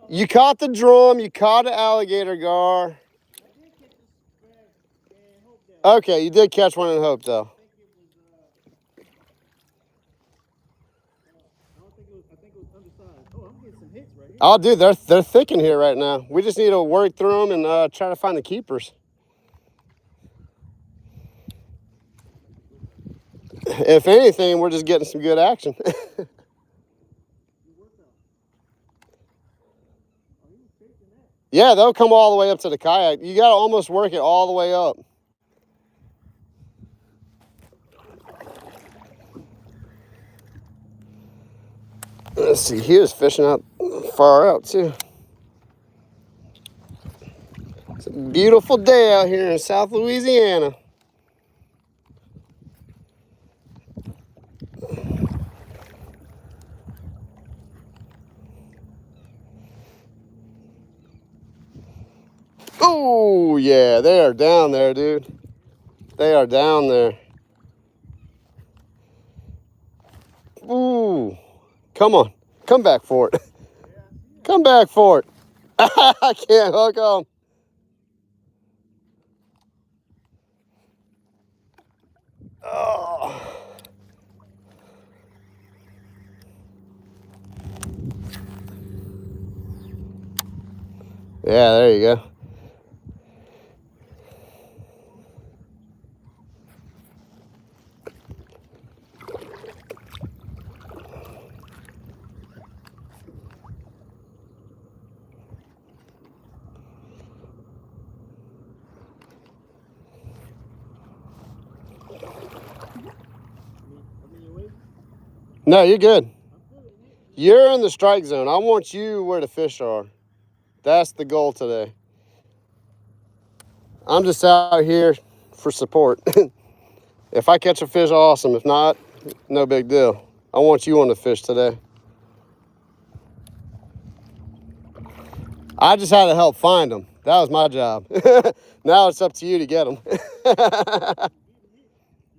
You caught the drum, you caught an alligator gar.
I did catch a speck and hope that.
Okay, you did catch one in Hope, though.
I think it was undersized. Oh, I'm getting some hits right here.
Oh, dude, they're thick in here right now. We just need to work through them and try to find the keepers. If anything, we're just getting some good action. Yeah, they'll come all the way up to the kayak. You got to almost work it all the way up. Let's see, he was fishing out far out too. It's a beautiful day out here in South Louisiana. Oh, yeah, they are down there, dude. They are down there. Ooh, come on. Come back for it. Come back for it. I can't hook them. Oh. Yeah, there you go. No, you're good. You're in the strike zone. I want you where the fish are. That's the goal today. I'm just out here for support. If I catch a fish, awesome. If not, no big deal. I want you on the fish today. I just had to help find them. That was my job. Now it's up to you to get them.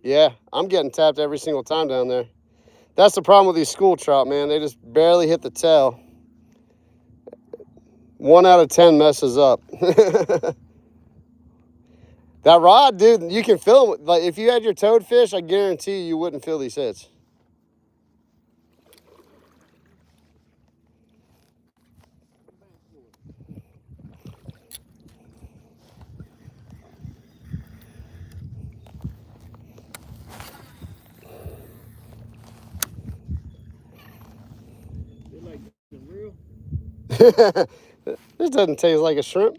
Yeah, I'm getting tapped every single time down there. That's the problem with these school trout, man. They just barely hit the tail. 1 out of 10 messes up. That rod, dude, you can feel them. Like, if you had your toadfish, I guarantee you wouldn't feel these hits.
They like the real.
This doesn't taste like a shrimp.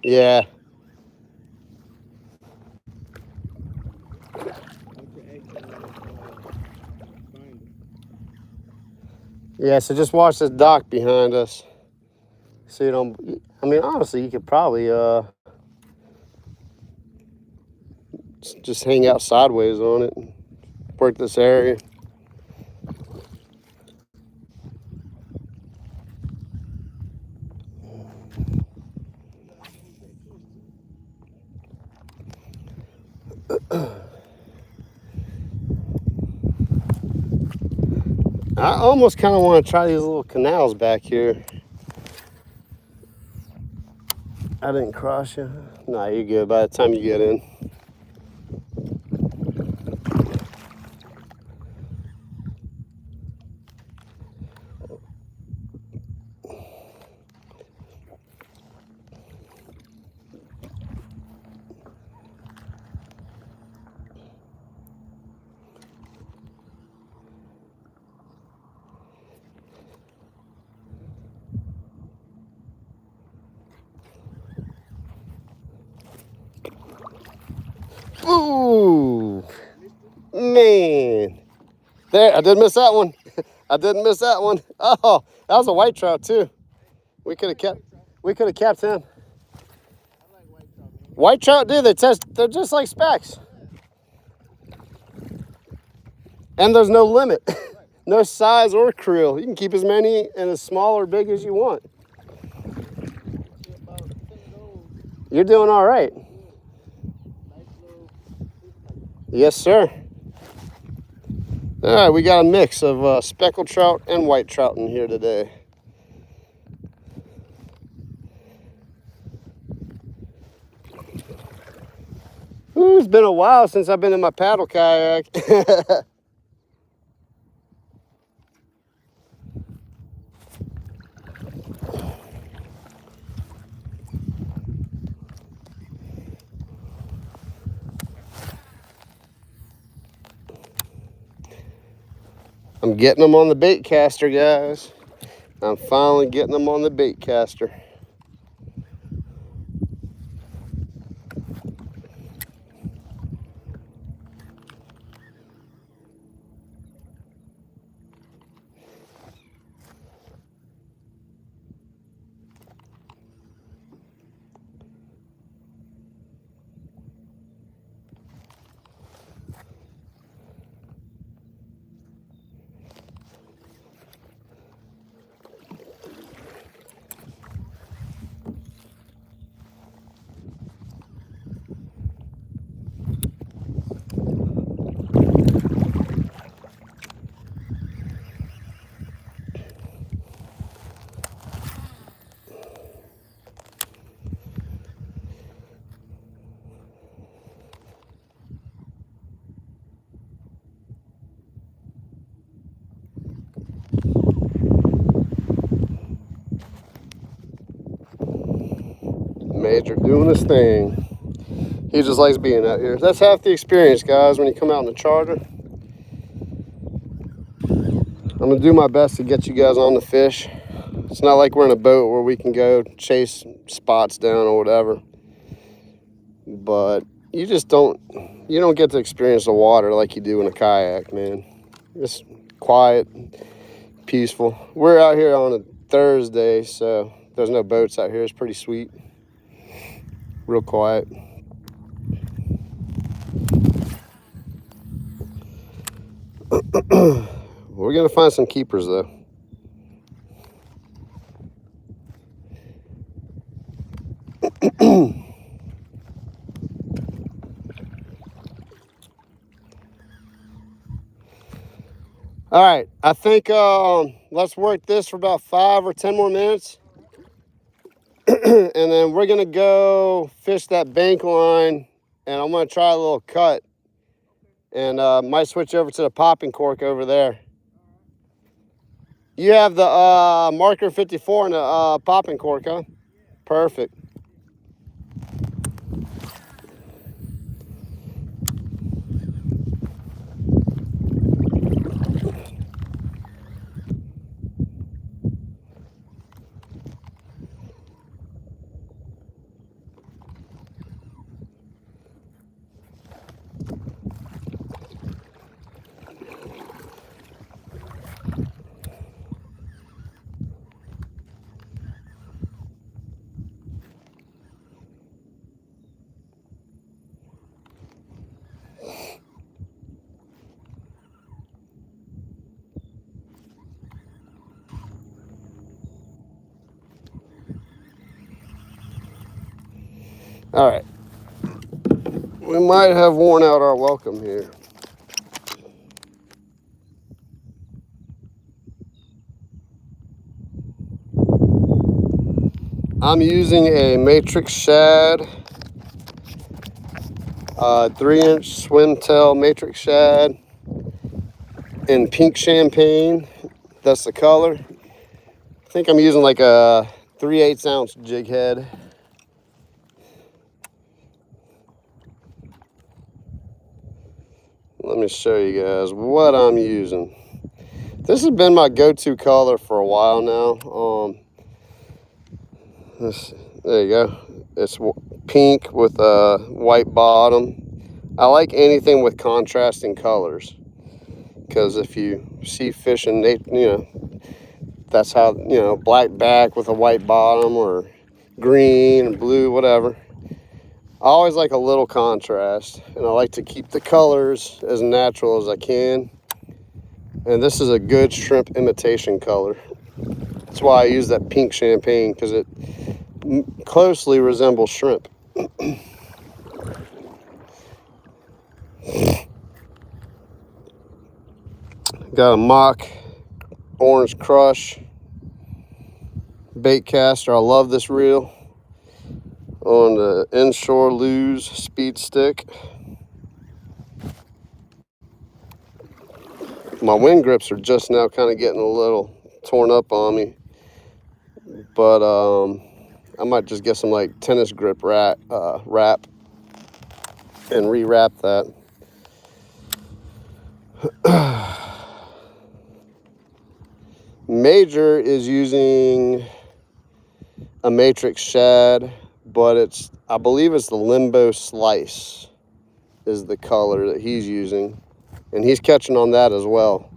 Yeah. Yeah, so just watch this dock behind us. So you don't, I mean, honestly, you could probably just hang out sideways on it and work this area. I almost kind of want to try these little canals back here. I didn't cross you. Nah, you're good by the time you get in. Ooh, man. There, I did miss that one. I didn't miss that one. Oh, that was a white trout too. We could have kept him. White trout, dude, they're just like specks. And there's no limit. No size or creel. You can keep as many and as small or big as you want. You're doing all right. Yes, sir. All right, we got a mix of speckled trout and white trout in here today. Ooh, it's been a while since I've been in my paddle kayak. I'm getting them on the bait caster, guys. I'm finally getting them on the bait caster. Major doing his thing. He just likes being out here. That's half the experience, guys, when you come out in the charter. I'm gonna do my best to get you guys on the fish. It's not like we're in a boat where we can go chase spots down or whatever. But you don't get to experience the water like you do in a kayak, man. Just quiet, peaceful. We're out here on a Thursday, so there's no boats out here. It's pretty sweet. Real quiet. gonna find some keepers though. All right, I think let's work this for about 5 or 10 more minutes. And then we're gonna go fish that bank line, and I'm gonna try a little cut, and might switch over to the popping cork over there. You have the marker 54 and the popping cork, huh? Perfect. All right. We might have worn out our welcome here. I'm using a matrix shad, 3-inch swim tail matrix shad in pink champagne. That's the color. I think I'm using like a 3/8 ounce jig head. Let me show you guys what I'm using. This has been my go-to color for a while now. There you go. It's pink with a white bottom. I like anything with contrasting colors, because if you see fish in nature, you know, that's how, you know, black back with a white bottom, or green or blue, whatever. I always like a little contrast, and I like to keep the colors as natural as I can. And this is a good shrimp imitation color. That's why I use that pink champagne, because it closely resembles shrimp. Got a mock orange crush bait caster. I love this reel on the inshore lose speed stick. My wind grips are just now kind of getting a little torn up on me, but I might just get some like tennis grip wrap and rewrap that. Major is using a matrix shad, but I believe it's the Limbo Slice is the color that he's using, and he's catching on that as well.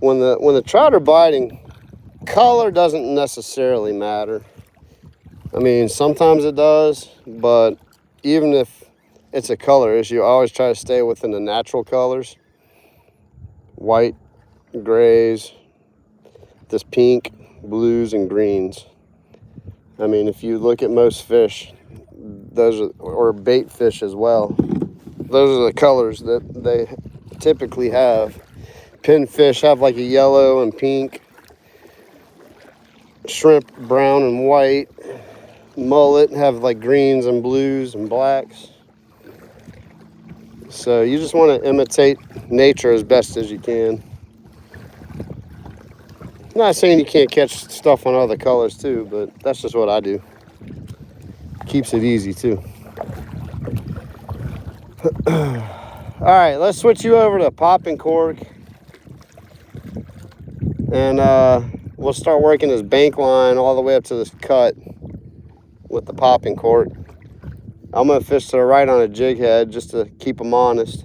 When the trout are biting, color doesn't necessarily matter. I mean, sometimes it does, but even if it's a color issue, I always try to stay within the natural colors. White, grays, this pink, blues, and greens. I mean, if you look at most fish, those are, or bait fish as well, those are the colors that they typically have. Pinfish have like a yellow and pink. Shrimp, brown and white. Mullet have like greens and blues and blacks. So you just want to imitate nature as best as you can. I'm not saying you can't catch stuff on other colors too, but that's just what I do. Keeps it easy too. All right, let's switch you over to popping cork, and we'll start working this bank line all the way up to this cut with the popping cork. I'm gonna fish to the right on a jig head just to keep them honest.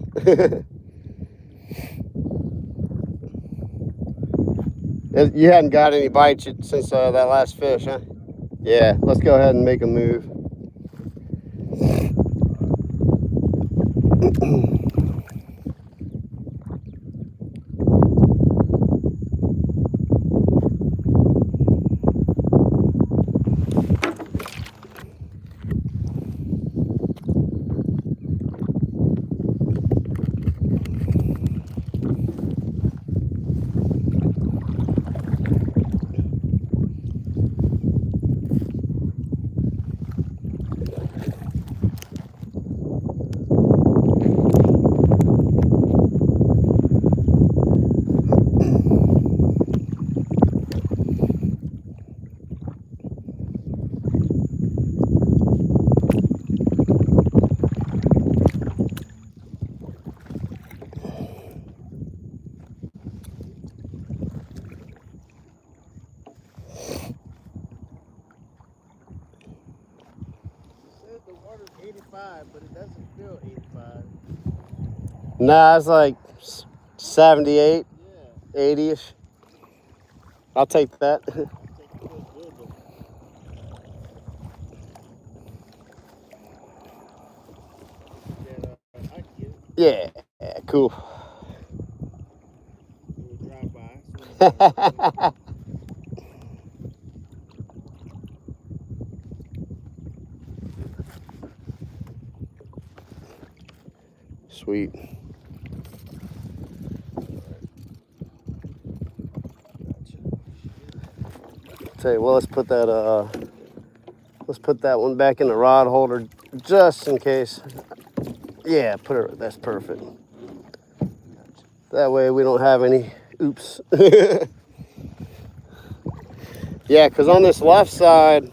You hadn't got any bites since that last fish, huh? Yeah, let's go ahead and make a move.
85, but it doesn't feel 85.
Nah, it's like 78,
Yeah.
80-ish. I'll take that.
I think it feels good, but I get it.
Yeah, cool.
We'll drive by.
Sweet. Tell you, well, let's put that one back in the rod holder just in case. Yeah, put it. That's perfect. That way we don't have any oops. Yeah, because on this left side,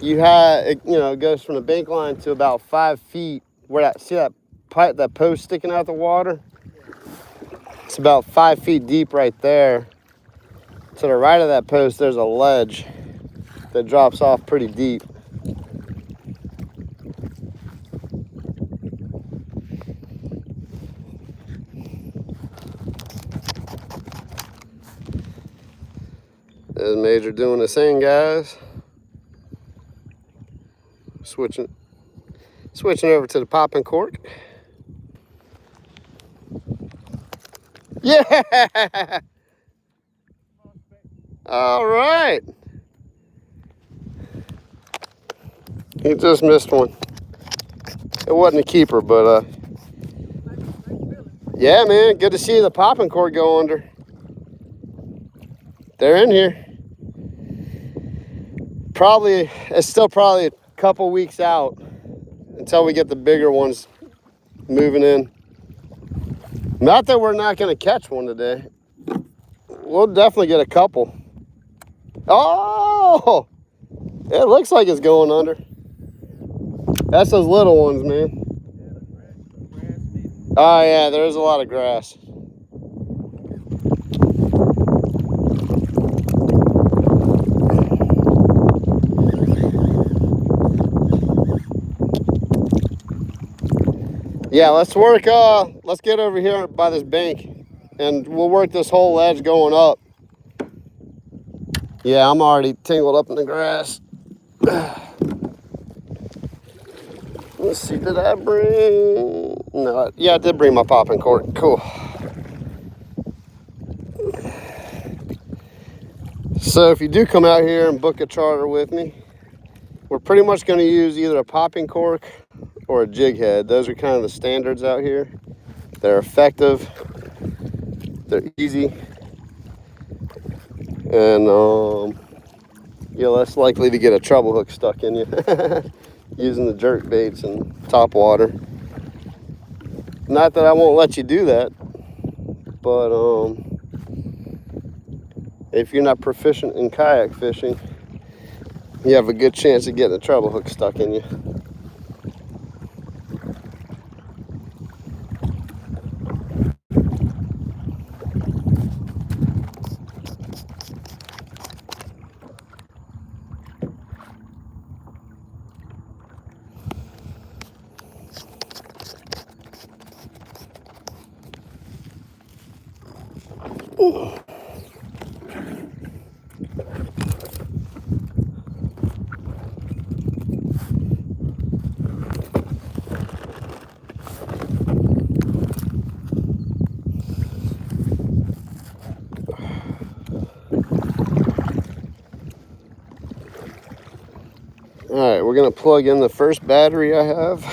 you have it, it goes from the bank line to about 5 feet. Where that see that pipe, that post sticking out the water? It's about 5 feet deep right there. To the right of that post, there's a ledge that drops off pretty deep. There's Major doing the thing, guys. Switching over to the popping cork. Yeah! All right. He just missed one. It wasn't a keeper, but yeah, man, good to see the popping cork go under. They're in here. It's still probably a couple weeks out until we get the bigger ones moving in. Not that we're not going to catch one today. We'll definitely get a couple. Oh, it looks like it's going under. That's those little ones, man. Oh yeah, there's a lot of grass. Yeah, let's get over here by this bank and we'll work this whole ledge going up. Yeah, I'm already tangled up in the grass. Let's see, did I bring? No, yeah, I did bring my popping cork. Cool. So if you do come out here and book a charter with me, we're pretty much going to use either a popping cork or a jig head. Those are kind of the standards out here. They're effective. They're easy. And you're less likely to get a treble hook stuck in you using the jerk baits and top water. Not that I won't let you do that, but if you're not proficient in kayak fishing, you have a good chance of getting a treble hook stuck in you. Ooh. All right, we're gonna plug in the first battery I have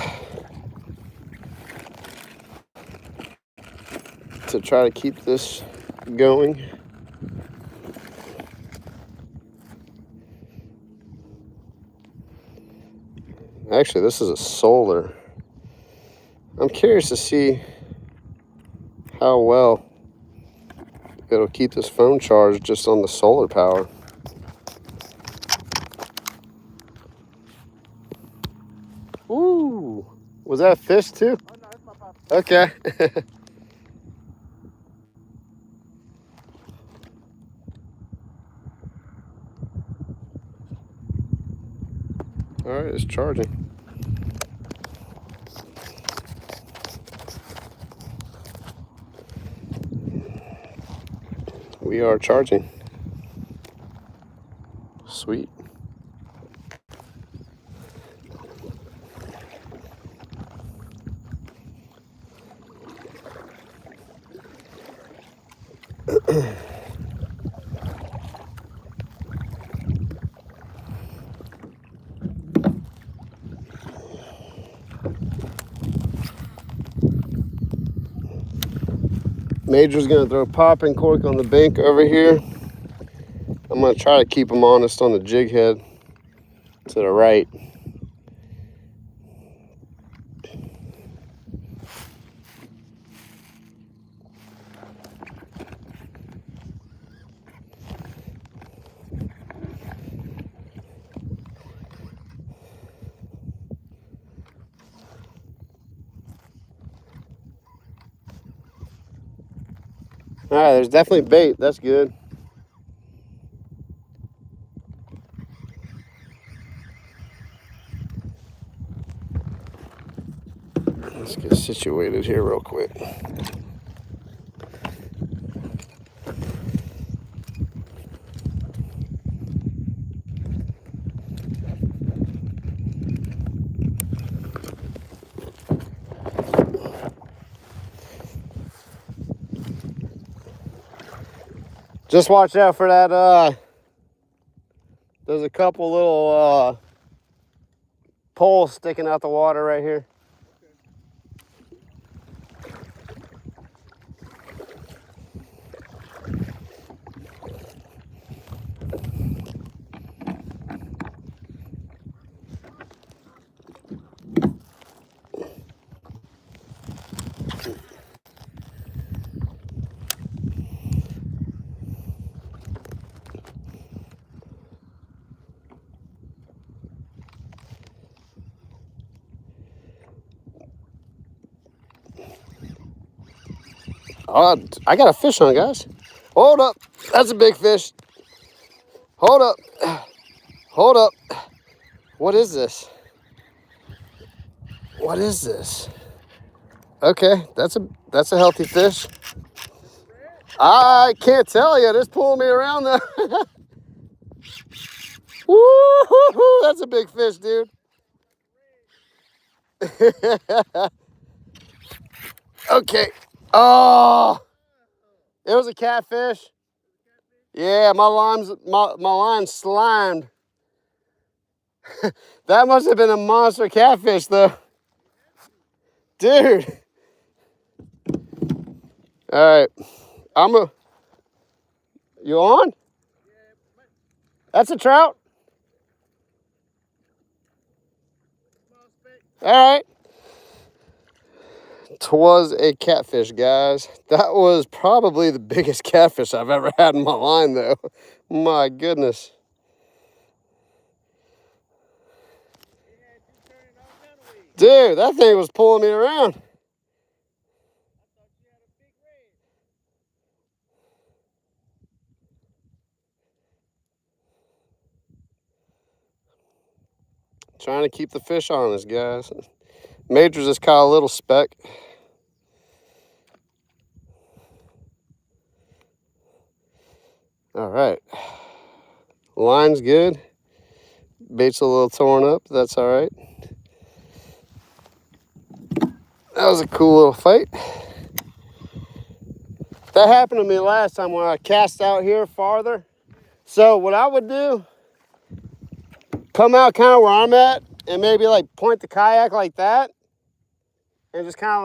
to try to keep this going. Actually, this is a solar. I'm curious to see how well it'll keep this phone charged just on the solar power. Ooh, was that a fish too?
Oh, no, it's my pop.
Okay. All right, it's charging. We are charging. Sweet. Major's gonna throw popping cork on the bank over here. I'm gonna try to keep him honest on the jig head to the right. All right, there's definitely bait. That's good. Let's get situated here real quick. Just watch out for that. There's a couple little poles sticking out the water right here. Oh, I got a fish on, guys. Hold up. That's a big fish. Hold up. Hold up. What is this? What is this? Okay, that's a healthy fish. I can't tell you. It's pulling me around though. Woo-hoo-hoo. That's a big fish, dude. Okay. Oh, it was a catfish. Yeah, my line's slimed. That must have been a monster catfish, though. Dude. All right. You on? That's a trout? All right. Twas a catfish, guys. That was probably the biggest catfish I've ever had in my line, though. My goodness. Dude, that thing was pulling me around. Trying to keep the fish honest, guys. Major's just caught a little speck. All right. Line's good. Bait's a little torn up. That's all right. That was a cool little fight. That happened to me last time when I cast out here farther. So what I would do, come out kind of where I'm at and maybe like point the kayak like that and just kind of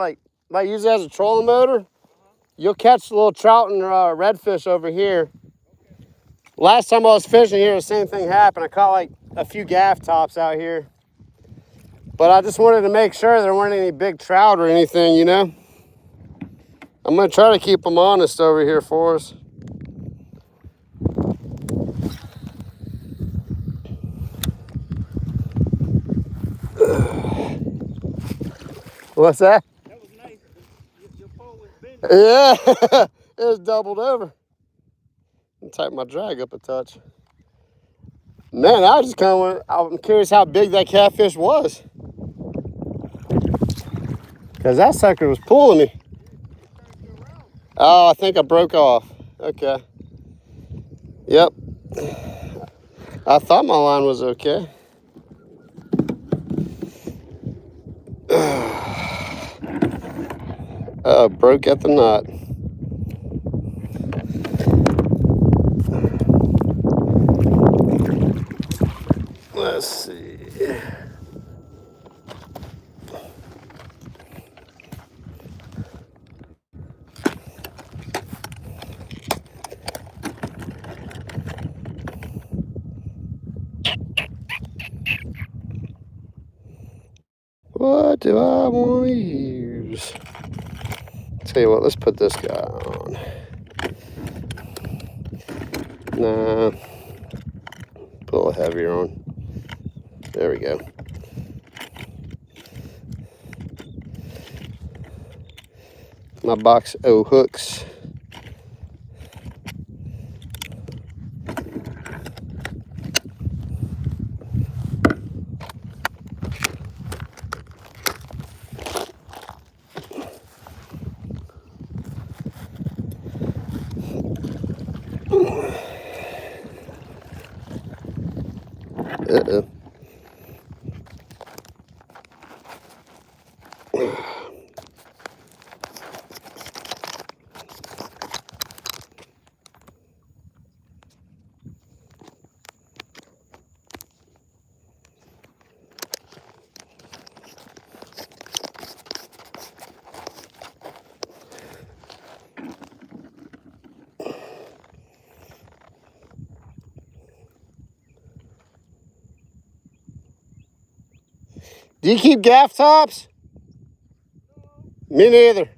like use it as a trolling motor. You'll catch the little trout and redfish over here. Last time I was fishing here, the same thing happened. I caught like a few gaff tops out here. But I just wanted to make sure there weren't any big trout or anything, you know. I'm going to try to keep them honest over here for us. What's that?
That was nice. Your pole was bending.
Yeah, it was doubled over. Tighten my drag up a touch. Man, I just kind of went, I'm curious how big that catfish was. Because that sucker was pulling me. Oh, I think I broke off. Okay. Yep. I thought my line was okay. Broke at the knot. Let's see. What do I want to use? Tell you what, let's put this guy on. Nah, put a little heavier on. There we go. My box O hooks. Uh-oh. Do you keep gaff tops? Me neither.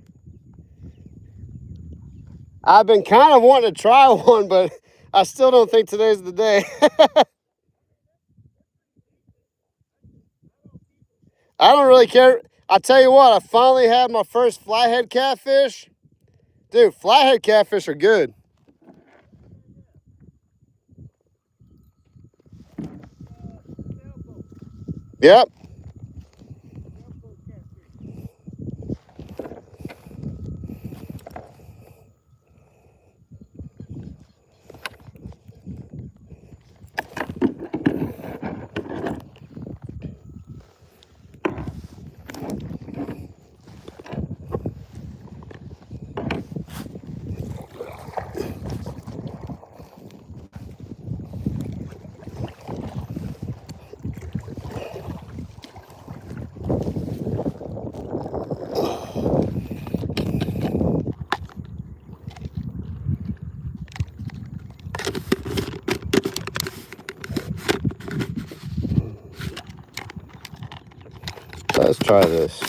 I've been kind of wanting to try one, but I still don't think today's the day. I don't really care. I tell you what, I finally had my first flathead catfish. Dude, flathead catfish are good. Yep. Let's try this.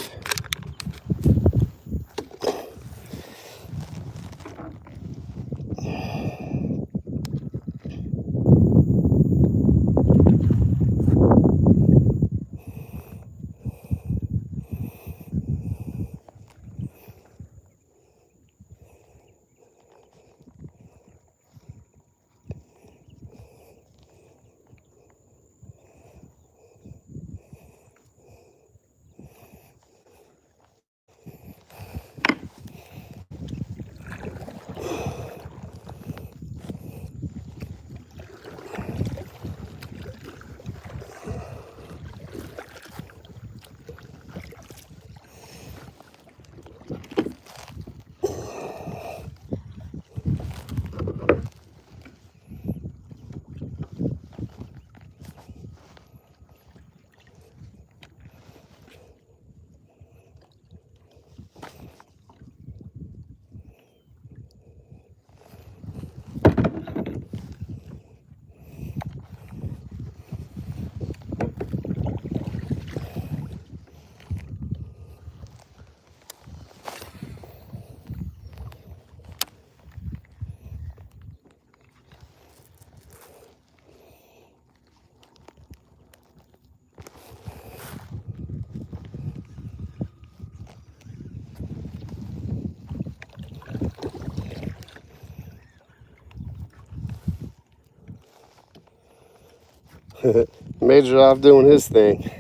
Major off doing his thing.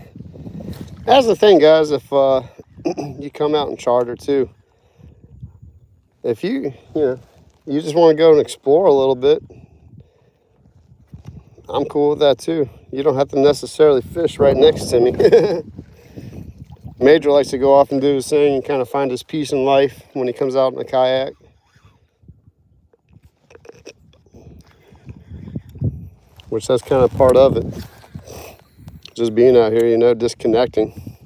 That's the thing, guys. If you come out and charter too, if you just want to go and explore a little bit, I'm cool with that too. You don't have to necessarily fish right next to me. Major likes to go off and do his thing and kind of find his peace in life when he comes out in a kayak. Which that's kind of part of it. Just being out here, disconnecting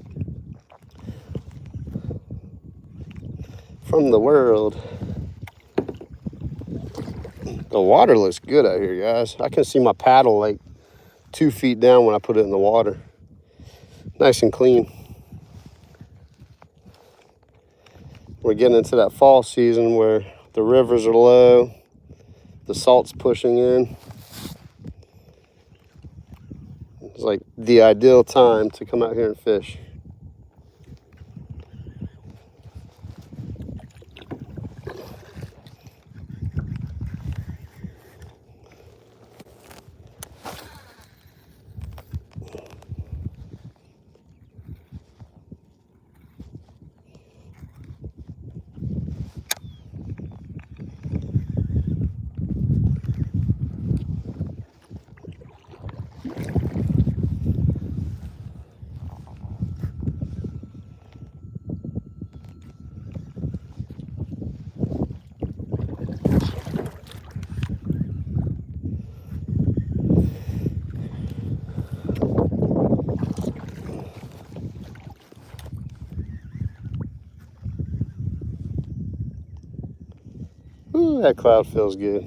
from the world. The water looks good out here, guys. I can see my paddle like 2 feet down when I put it in the water. Nice and clean. We're getting into that fall season where the rivers are low, the salt's pushing in. It's like the ideal time to come out here and fish. Ooh, that cloud feels good.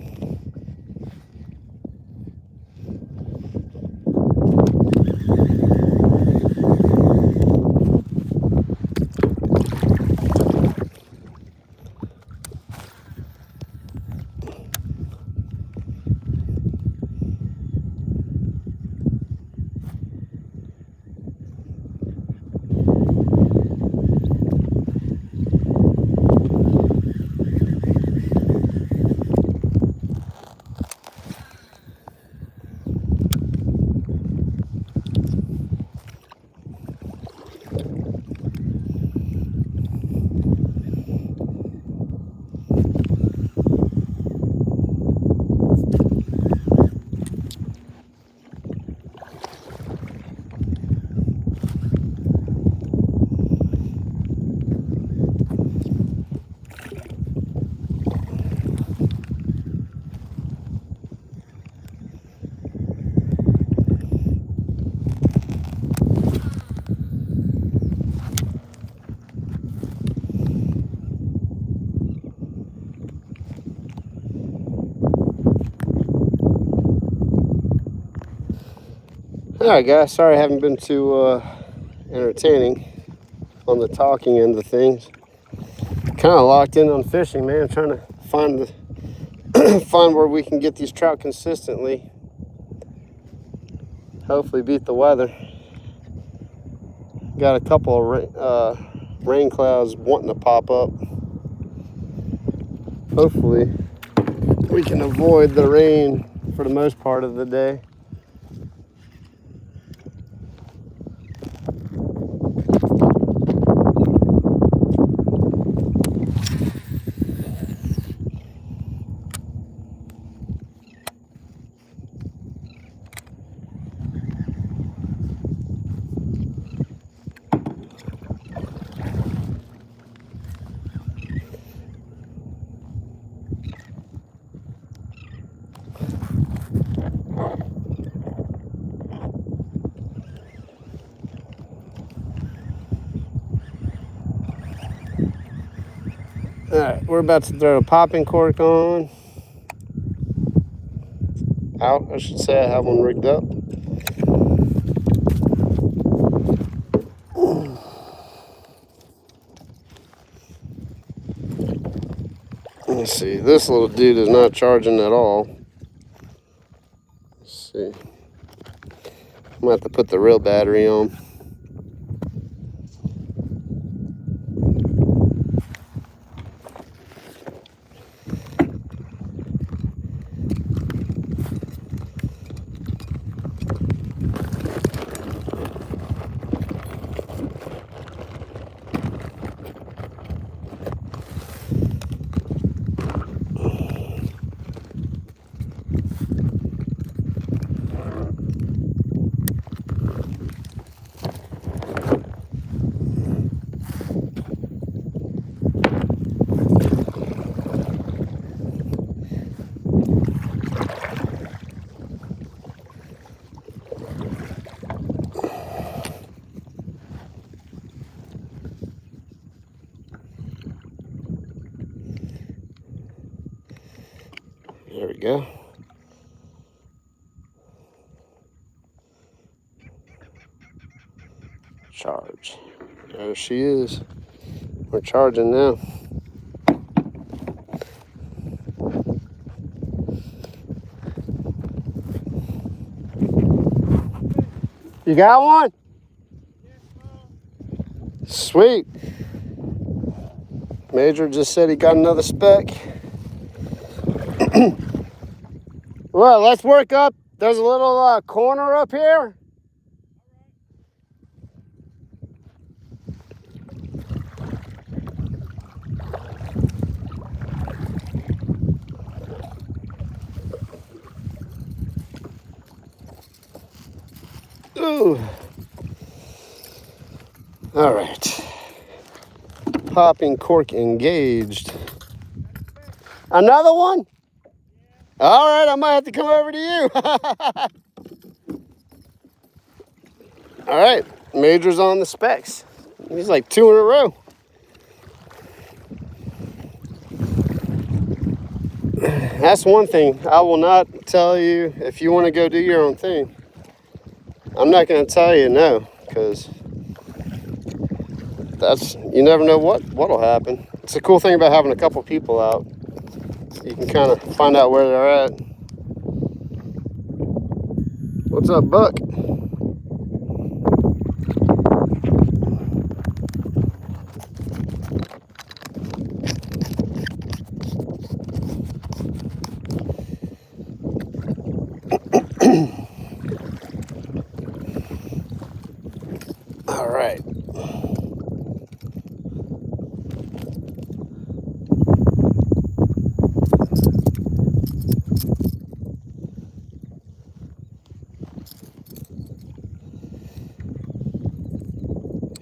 Alright guys, sorry I haven't been too entertaining on the talking end of things. Kind of locked in on fishing, man. I'm trying to find find where we can get these trout consistently. Hopefully beat the weather. Got a couple of rain clouds wanting to pop up. Hopefully we can avoid the rain for the most part of the day. All right, we're about to throw a popping cork on. Out, I should say. I have one rigged up. Let's see, this little dude is not charging at all. Let's see. I'm gonna have to put the real battery on. There we go. Charge. There she is. We're charging now. You got one? Sweet. Major just said he got another speck. Well, let's work up. There's a little corner up here. Ooh. All right. Popping cork engaged. Another one? All right, I might have to come over to you. All right, Major's on the specs. He's like 2 in a row. That's one thing. I will not tell you if you want to go do your own thing. I'm not going to tell you no, because you never know what'll happen. It's a cool thing about having a couple people out. You can kind of find out where they're at. What's up, Buck? All right.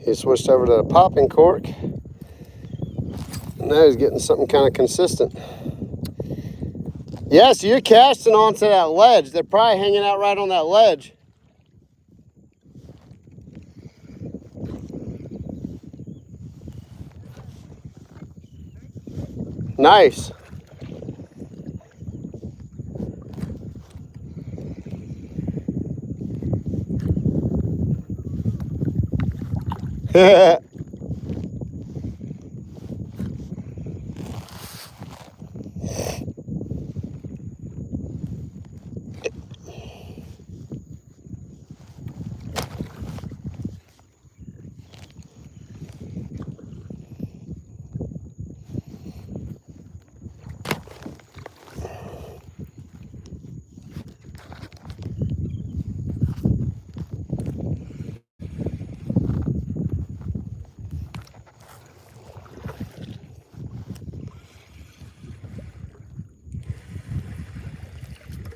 He switched over to the popping cork. Now he's getting something kind of consistent. Yeah, so you're casting onto that ledge. They're probably hanging out right on that ledge. Nice.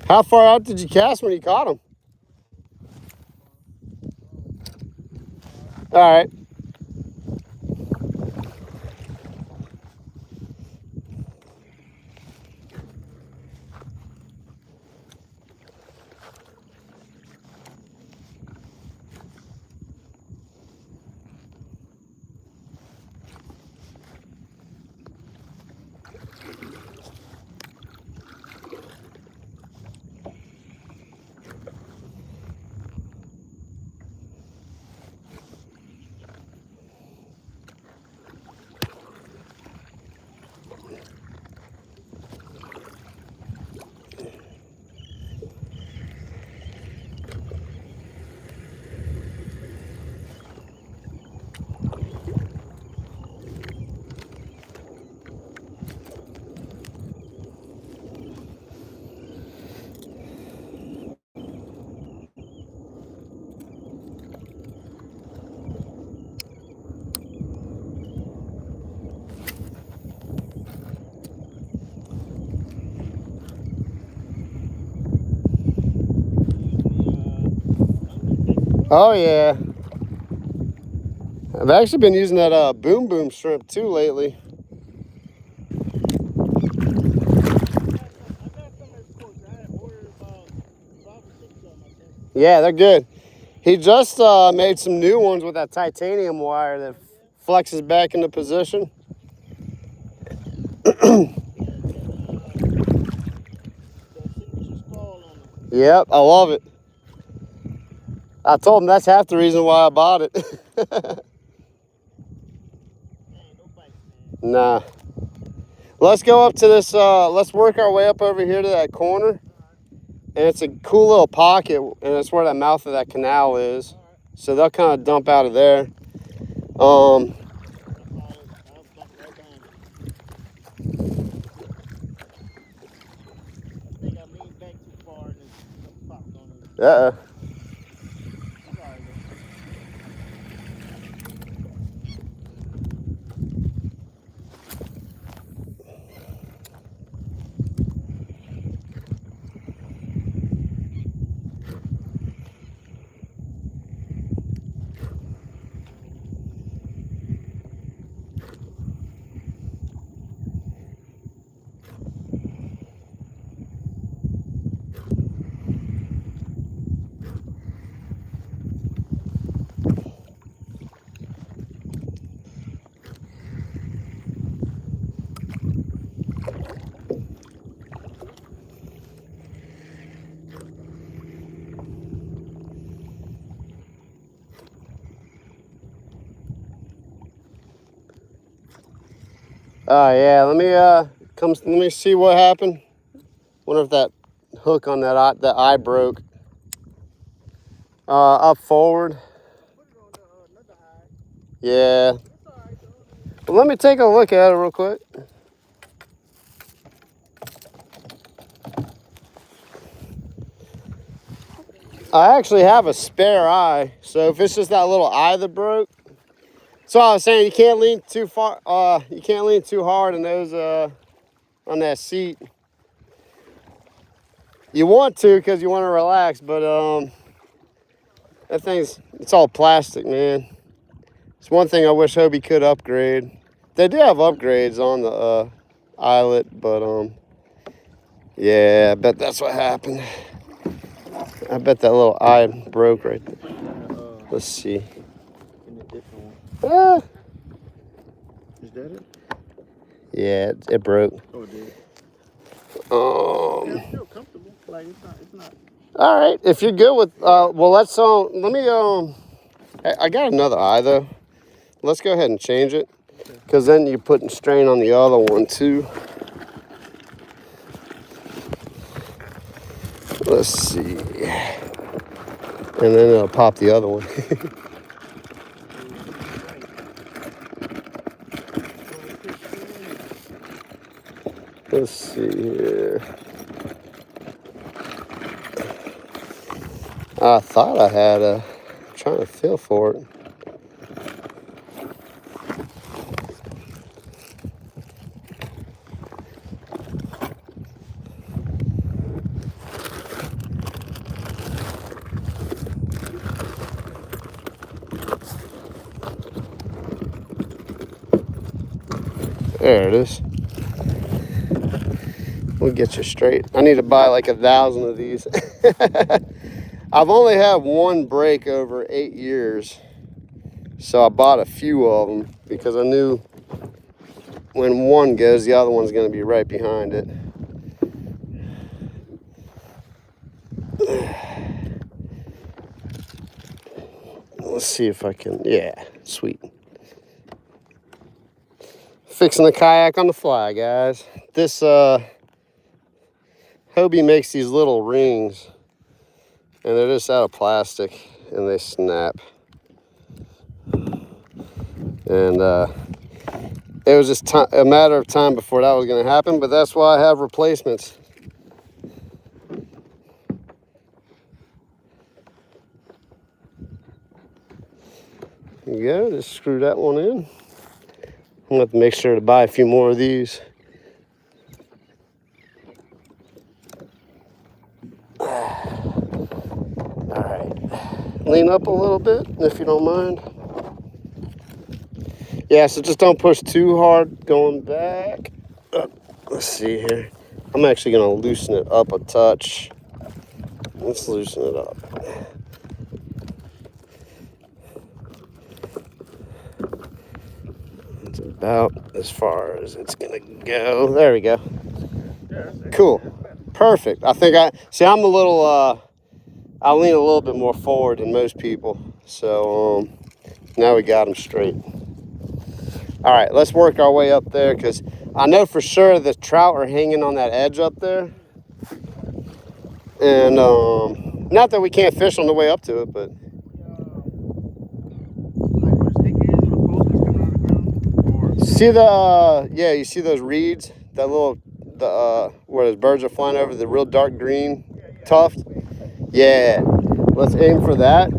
How far out did you cast when you caught him? All right. Oh yeah. I've actually been using that boom boom shrimp too lately. Yeah, they're good. He just made some new ones with that titanium wire that flexes back into position. Yep, I love it. I told him that's half the reason why I bought it.
Man, no bites, man.
Nah. Let's go up to this, let's work our way up over here to that corner. And it's a cool little pocket, and it's where that mouth of that canal is. So they'll kind of dump out of there.
I'll bump right behind you. I think I leaned back too far and it popped on it.
Uh-oh.
Sorry, though.
Oh yeah, let me see what happened. Wonder if that hook on that eye broke. Up forward.
Put it on another eye.
Yeah.
It's all right, though.
Well, let me take a look at it real quick. I actually have a spare eye, so if it's just that little eye that broke. So I was saying you can't lean too far. You can't lean too hard on those on that seat. You want to because you want to relax, but it's all plastic, man. It's one thing I wish Hobie could upgrade. They do have upgrades on the eyelet, but yeah, I bet that's what happened. I bet that little eye broke right there. Let's see.
In a different one.
Ah,
Is that it?
yeah, it broke.
Oh, it did.
Um.
It's still comfortable. Like, it's not.
All right, if you're good with, well, let's let me I got another eye though. Let's go ahead and change it, because then you're putting strain on the other one too. Let's see. And then it'll pop the other one. Let's see here. I thought I had I'm trying to feel for it. There it is. We'll get you straight. I need to buy like 1,000 of these. I've only had one break over 8 years. So I bought a few of them because I knew when one goes, the other one's going to be right behind it. Let's see if I can, yeah, sweet. Fixing the kayak on the fly, guys. This Hobie makes these little rings, and they're just out of plastic, and they snap. And it was just a matter of time before that was going to happen, but that's why I have replacements. There you go, just screw that one in. I'm going to have to make sure to buy a few more of these. All right, lean up a little bit if you don't mind. Yeah, so just don't push too hard going back. Let's see here. I'm actually going to loosen it up a touch. Let's loosen it up. It's about as far as it's going to go. There we go.
Yeah,
Cool. Perfect. I think I'm a little, I lean a little bit more forward than most people. So now we got them straight. All right, let's work our way up there because I know for sure the trout are hanging on that edge up there. And not that we can't fish on the way up to it, but. See the, yeah, you see those reeds? That little, where those birds are flying over, the real dark green tuft? Yeah, let's aim for that.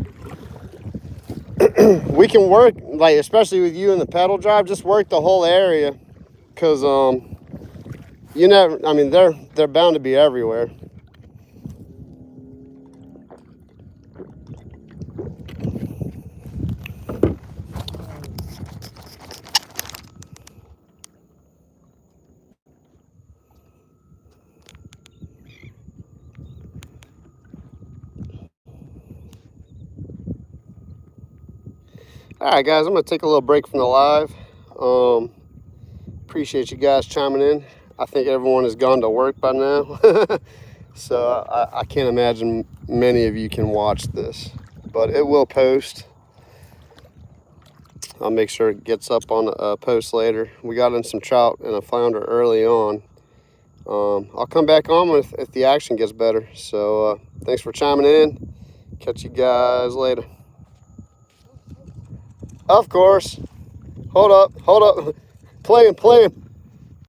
We can work, like, especially with you in the pedal drive, just work the whole area. Because, you never, I mean, they're bound to be everywhere. All right, guys, I'm going to take a little break from the live. Appreciate you guys chiming in. I think everyone has gone to work by now. So I can't imagine many of you can watch this. But it will post. I'll make sure it gets up on a post later. We got in some trout and a flounder early on. I'll come back on if the action gets better. So thanks for chiming in. Catch you guys later. Of course. Hold up. Playing.